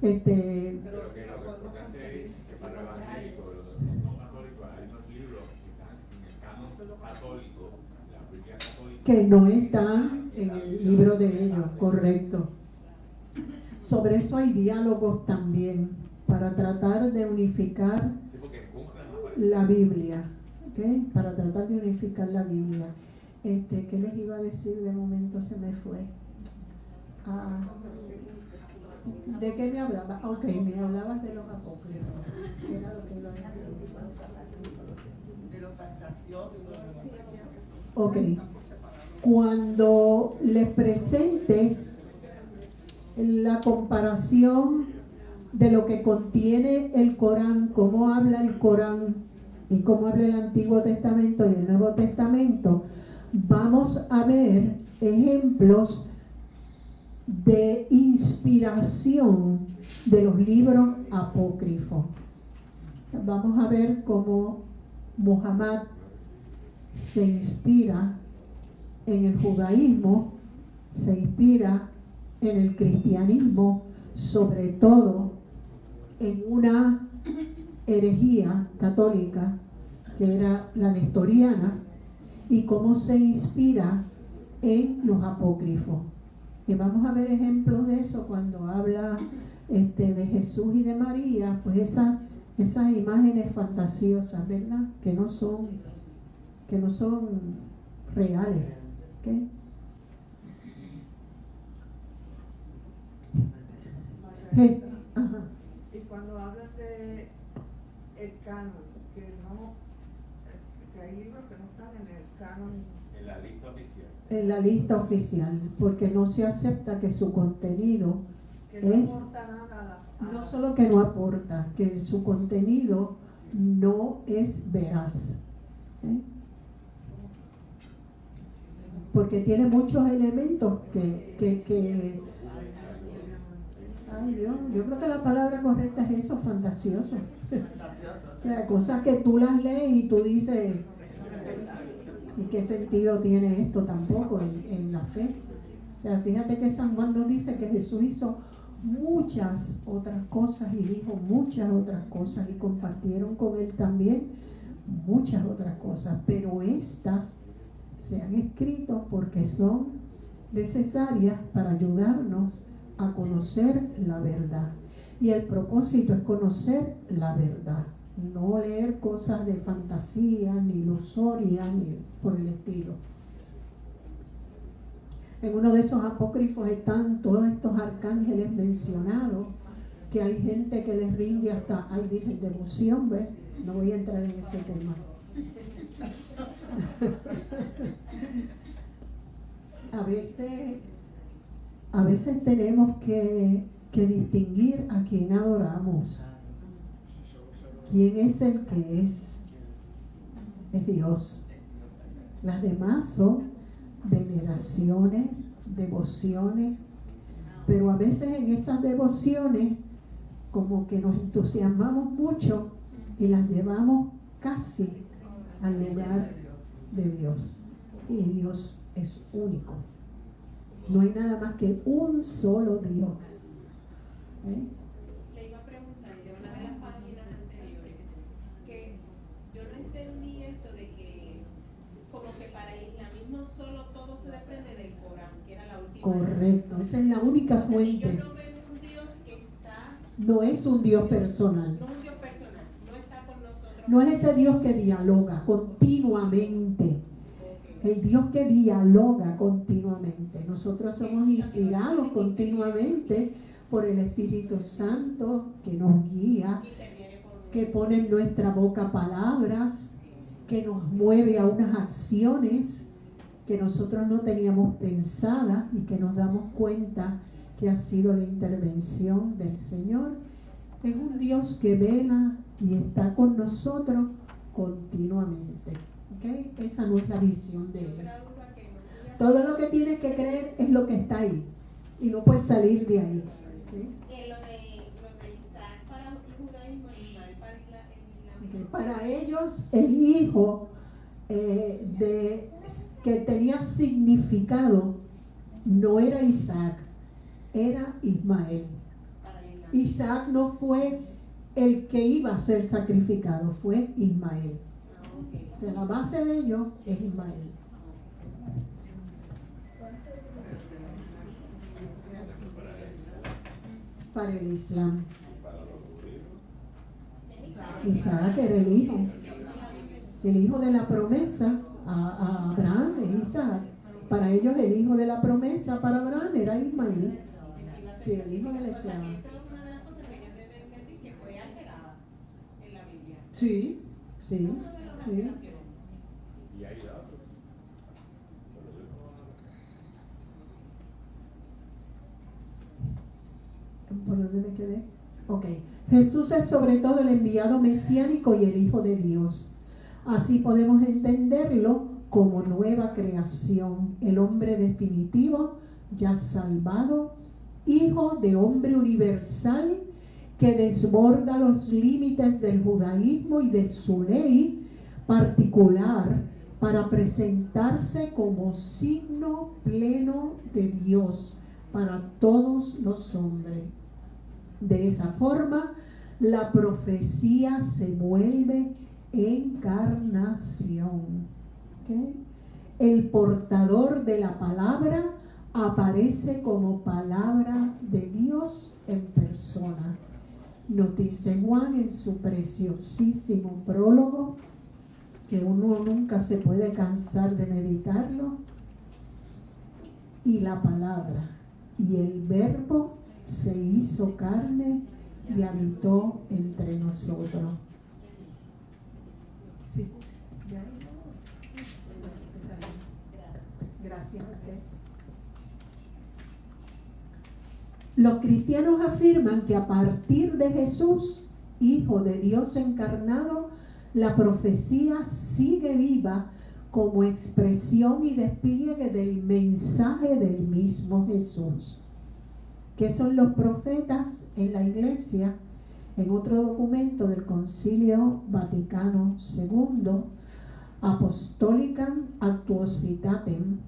Pero que lo que es importante es que para los evangélicos, los no católicos, hay unos libros que están en el canon católico, la Biblia católica. Que no están en el libro de ellos, correcto. Sobre eso hay diálogos también, para tratar de unificar Sí, porque en Qumran aparece. la Biblia, ¿ok? Para tratar de unificar la Biblia. ¿Qué les iba a decir? De momento se me fue. Ah, ¿de qué me hablaba? Ok, me hablabas de los apócrifos. ¿Qué era lo que iba a decir? De los fantasiosos. Ok. Cuando les presente la comparación de lo que contiene el Corán, cómo habla el Corán y cómo habla el Antiguo Testamento y el Nuevo Testamento, vamos a ver ejemplos de inspiración de los libros apócrifos. Vamos a ver cómo Muhammad se inspira en el judaísmo, se inspira en el cristianismo, sobre todo en una herejía católica que era la nestoriana, y cómo se inspira en los apócrifos. Y vamos a ver ejemplos de eso cuando habla de Jesús y de María, pues esas imágenes fantasiosas, ¿verdad? Que no son reales. ¿Okay? Ajá. Y cuando hablan de el canon, que hay libros que no están en el canon. En la lista oficial. En la lista oficial, porque no se acepta que su contenido Que no es, aporta nada a no solo que no aporta, que su contenido no es veraz. ¿Eh? Porque tiene muchos elementos que ay Dios, yo creo que la palabra correcta es eso, fantasioso. O sea, cosas que tú las lees y tú dices, ¿y qué sentido tiene esto tampoco en la fe? O sea, fíjate que San Juan nos dice que Jesús hizo muchas otras cosas y dijo muchas otras cosas y compartieron con él también muchas otras cosas, pero estas se han escrito porque son necesarias para ayudarnos a conocer la verdad. Y el propósito es conocer la verdad, no leer cosas de fantasía, ni ilusorias, ni por el estilo. En uno de esos apócrifos están todos estos arcángeles mencionados, que hay gente que les rinde hasta, hay virgen devoción, ¿ves? No voy a entrar en ese tema. A veces tenemos que distinguir a quién adoramos. ¿Quién es el que es? Es Dios. Las demás son veneraciones, devociones, pero a veces en esas devociones como que nos entusiasmamos mucho y las llevamos casi al lugar de Dios. Y Dios es único. No hay nada más que un solo Dios. Le iba a preguntar de una de las páginas anteriores que yo no entendí esto de que como que para el islamismo solo todo se desprende del Corán, que era la última. Correcto, esa es la única fuente. Ellos no ven un Dios que está. No es un Dios personal. No es un Dios personal, no está con nosotros. No es ese Dios que dialoga continuamente. El Dios que dialoga continuamente. Nosotros somos inspirados continuamente por el Espíritu Santo que nos guía, que pone en nuestra boca palabras, que nos mueve a unas acciones que nosotros no teníamos pensadas y que nos damos cuenta que ha sido la intervención del Señor. Es un Dios que vela y está con nosotros continuamente. ¿Okay? Esa no es la visión de Él. Todo lo que tienes que creer es lo que está ahí y no puedes salir de ahí. ¿Okay? Lo de Isaac para el judaísmo y Ismael para el islamismo. Okay. Para ellos el hijo que tenía significado no era Isaac, era Ismael. Isaac no fue el que iba a ser sacrificado, fue Ismael. O sea, la base de ellos es Ismael. Para el Islam. Isaac era el hijo de la promesa a Abraham, es Isaac. Para ellos el hijo de la promesa para Abraham era Ismael. Sí, el hijo del esclavo. Esa es una de las cosas que ellos deben decir que fue alterada en la Biblia. Sí. Sí. Y hay datos. ¿Por dónde me quedé? Ok. Jesús es sobre todo el enviado mesiánico y el Hijo de Dios. Así podemos entenderlo como nueva creación, el hombre definitivo, ya salvado, hijo de hombre universal que desborda los límites del judaísmo y de su ley particular para presentarse como signo pleno de Dios para todos los hombres. De esa forma, la profecía se vuelve encarnación. ¿Okay? El portador de la palabra aparece como palabra de Dios en persona. Nos dice Juan en su preciosísimo prólogo, que uno nunca se puede cansar de meditarlo. Y la palabra y el verbo se hizo carne y habitó entre nosotros. Sí. Gracias a usted. Los cristianos afirman que a partir de Jesús, Hijo de Dios encarnado, la profecía sigue viva como expresión y despliegue del mensaje del mismo Jesús. ¿Qué son los profetas en la Iglesia? En otro documento del Concilio Vaticano II, Apostolicam Actuositatem,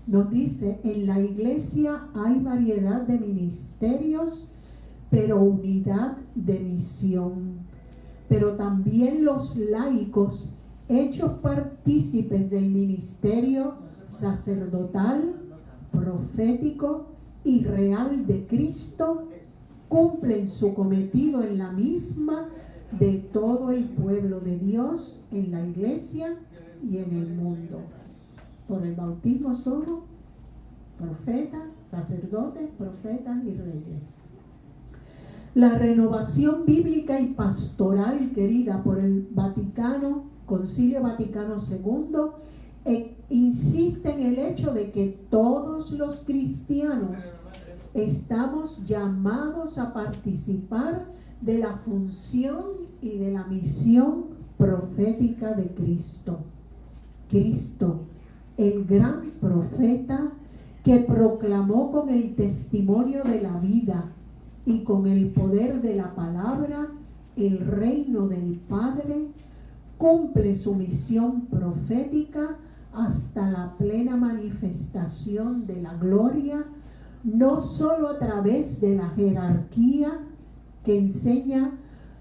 nos dice: en la Iglesia hay variedad de ministerios, pero unidad de misión. Pero también los laicos, hechos partícipes del ministerio sacerdotal, profético y real de Cristo, cumplen su cometido en la misma de todo el pueblo de Dios en la Iglesia y en el mundo. Por el bautismo somos profetas, sacerdotes, profetas y reyes. La renovación bíblica y pastoral querida por el Concilio Vaticano II insiste en el hecho de que todos los cristianos estamos llamados a participar de la función y de la misión profética de Cristo. Cristo, el gran profeta que proclamó con el testimonio de la vida y con el poder de la palabra el reino del Padre, cumple su misión profética hasta la plena manifestación de la gloria, no solo a través de la jerarquía que enseña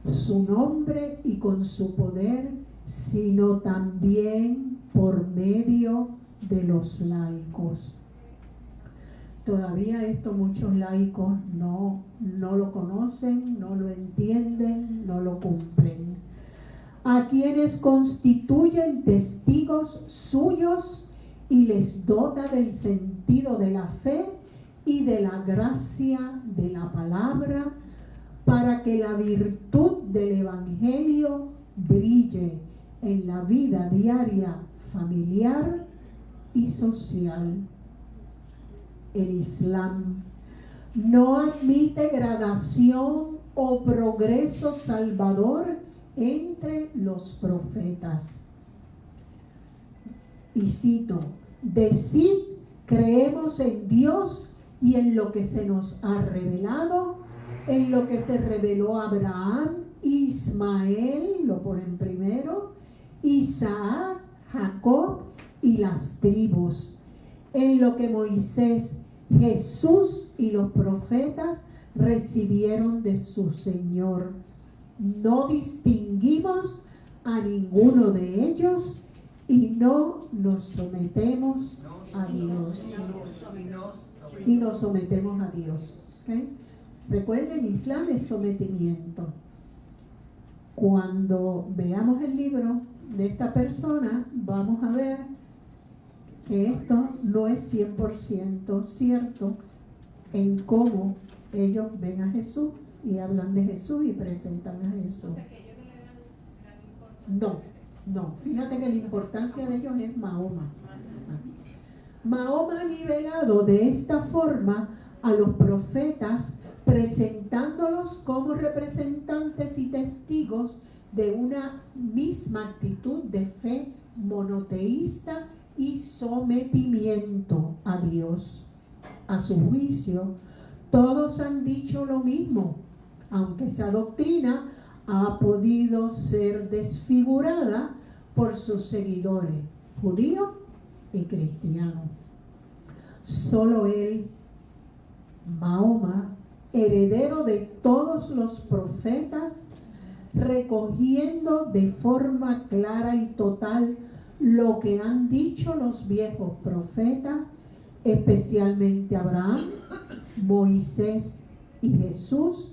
su nombre y con su poder, sino también por medio de los laicos. Todavía esto muchos laicos no lo conocen, no lo entienden, no lo cumplen. A quienes constituyen testigos suyos y les dota del sentido de la fe y de la gracia de la palabra, para que la virtud del Evangelio brille en la vida diaria, familiar y social. El Islam no admite gradación o progreso salvador entre los profetas. Y cito: decid, creemos en Dios y en lo que se nos ha revelado, en lo que se reveló a Abraham, Ismael, lo ponen primero, Isaac, Jacob y las tribus, en lo que Moisés, Jesús y los profetas recibieron de su Señor. No distinguimos a ninguno de ellos y no nos sometemos a Dios. Y nos sometemos a Dios. ¿Okay? Recuerden, Islam es sometimiento. Cuando veamos el libro de esta persona, vamos a ver que esto no es 100% cierto en cómo ellos ven a Jesús y hablan de Jesús y presentan a Jesús. O sea, que ellos no le dan gran importancia. No. Fíjate que la importancia de ellos es Mahoma. Mahoma ha nivelado de esta forma a los profetas, presentándolos como representantes y testigos de una misma actitud de fe monoteísta y sometimiento a Dios. A su juicio, todos han dicho lo mismo, aunque esa doctrina ha podido ser desfigurada por sus seguidores, judíos y cristianos. Solo él, Mahoma, heredero de todos los profetas, recogiendo de forma clara y total lo que han dicho los viejos profetas, especialmente Abraham, Moisés y Jesús,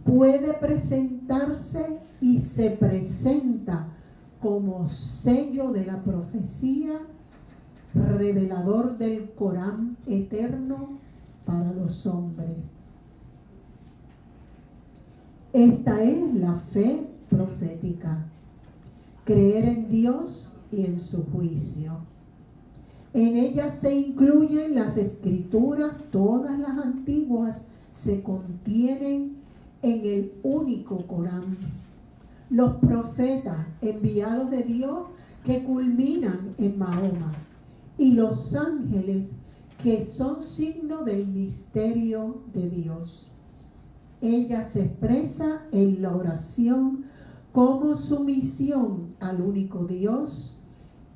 puede presentarse y se presenta como sello de la profecía, revelador del Corán eterno para los hombres. Esta es la fe profética: creer en Dios y en su juicio. En ella se incluyen las escrituras, todas las antiguas se contienen en el único Corán. Los profetas enviados de Dios que culminan en Mahoma, y los ángeles que son signo del misterio de Dios. Ella se expresa en la oración como sumisión al único Dios,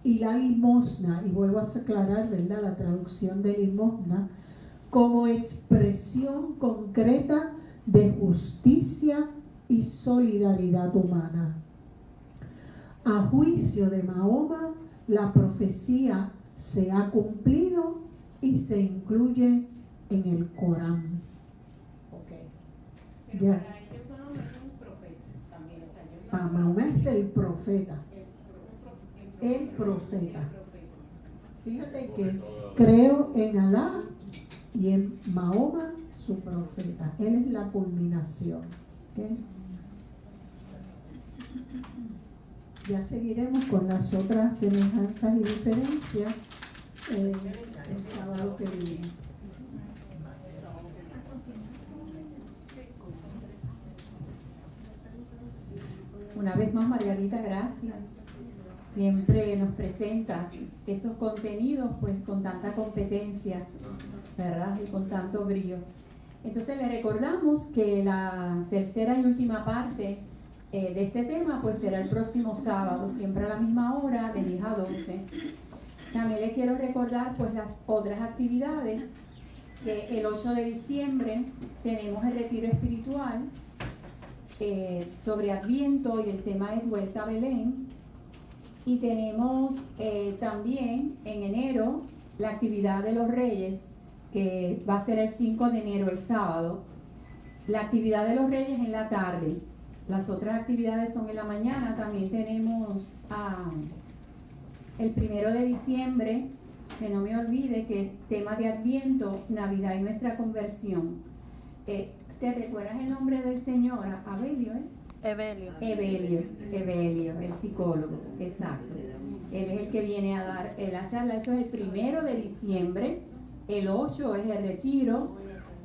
y la limosna, y vuelvo a aclarar, ¿verdad?, la traducción de limosna, como expresión concreta de justicia y solidaridad humana. A juicio de Mahoma, la profecía se ha cumplido y se incluye en el Corán. Pero Ya. para ellos Mahoma es un profeta también, o sea, ellos Para Mahoma es el profeta. El profeta. Fíjate que creo en Alá y en Mahoma su profeta. Él es la culminación. ¿Ok? Ya seguiremos con las otras semejanzas y diferencias el sábado que viene. Una vez más, Margarita, gracias. Siempre nos presentas esos contenidos pues con tanta competencia, ¿verdad? Y con tanto brío. Entonces le recordamos que la tercera y última parte de este tema pues será el próximo sábado, siempre a la misma hora, de 10 a 12. También le quiero recordar pues las otras actividades, que el 8 de diciembre tenemos el retiro espiritual sobre Adviento y el tema es Vuelta a Belén. Y tenemos también en enero la actividad de los Reyes, que va a ser el 5 de enero, el sábado. La actividad de los Reyes en la tarde. Las otras actividades son en la mañana. También tenemos el 1 de diciembre, que no me olvide que tema de Adviento, Navidad y nuestra conversión. ¿Te recuerdas el nombre del señor? Abelio, ¿eh? Evelio, el psicólogo, exacto. Él es el que viene a dar la charla. Eso es el 1 de diciembre. El 8 es el retiro.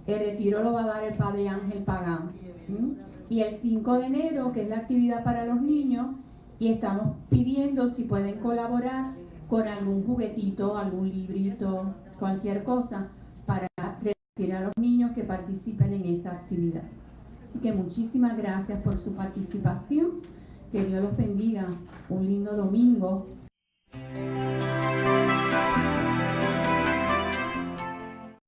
El retiro lo va a dar el padre Ángel Pagán. Y el 5 de enero, que es la actividad para los niños, y estamos pidiendo si pueden colaborar con algún juguetito, algún librito, cualquier cosa, para repartir a los niños que participen en esa actividad. Así que muchísimas gracias por su participación. Que Dios los bendiga. Un lindo domingo.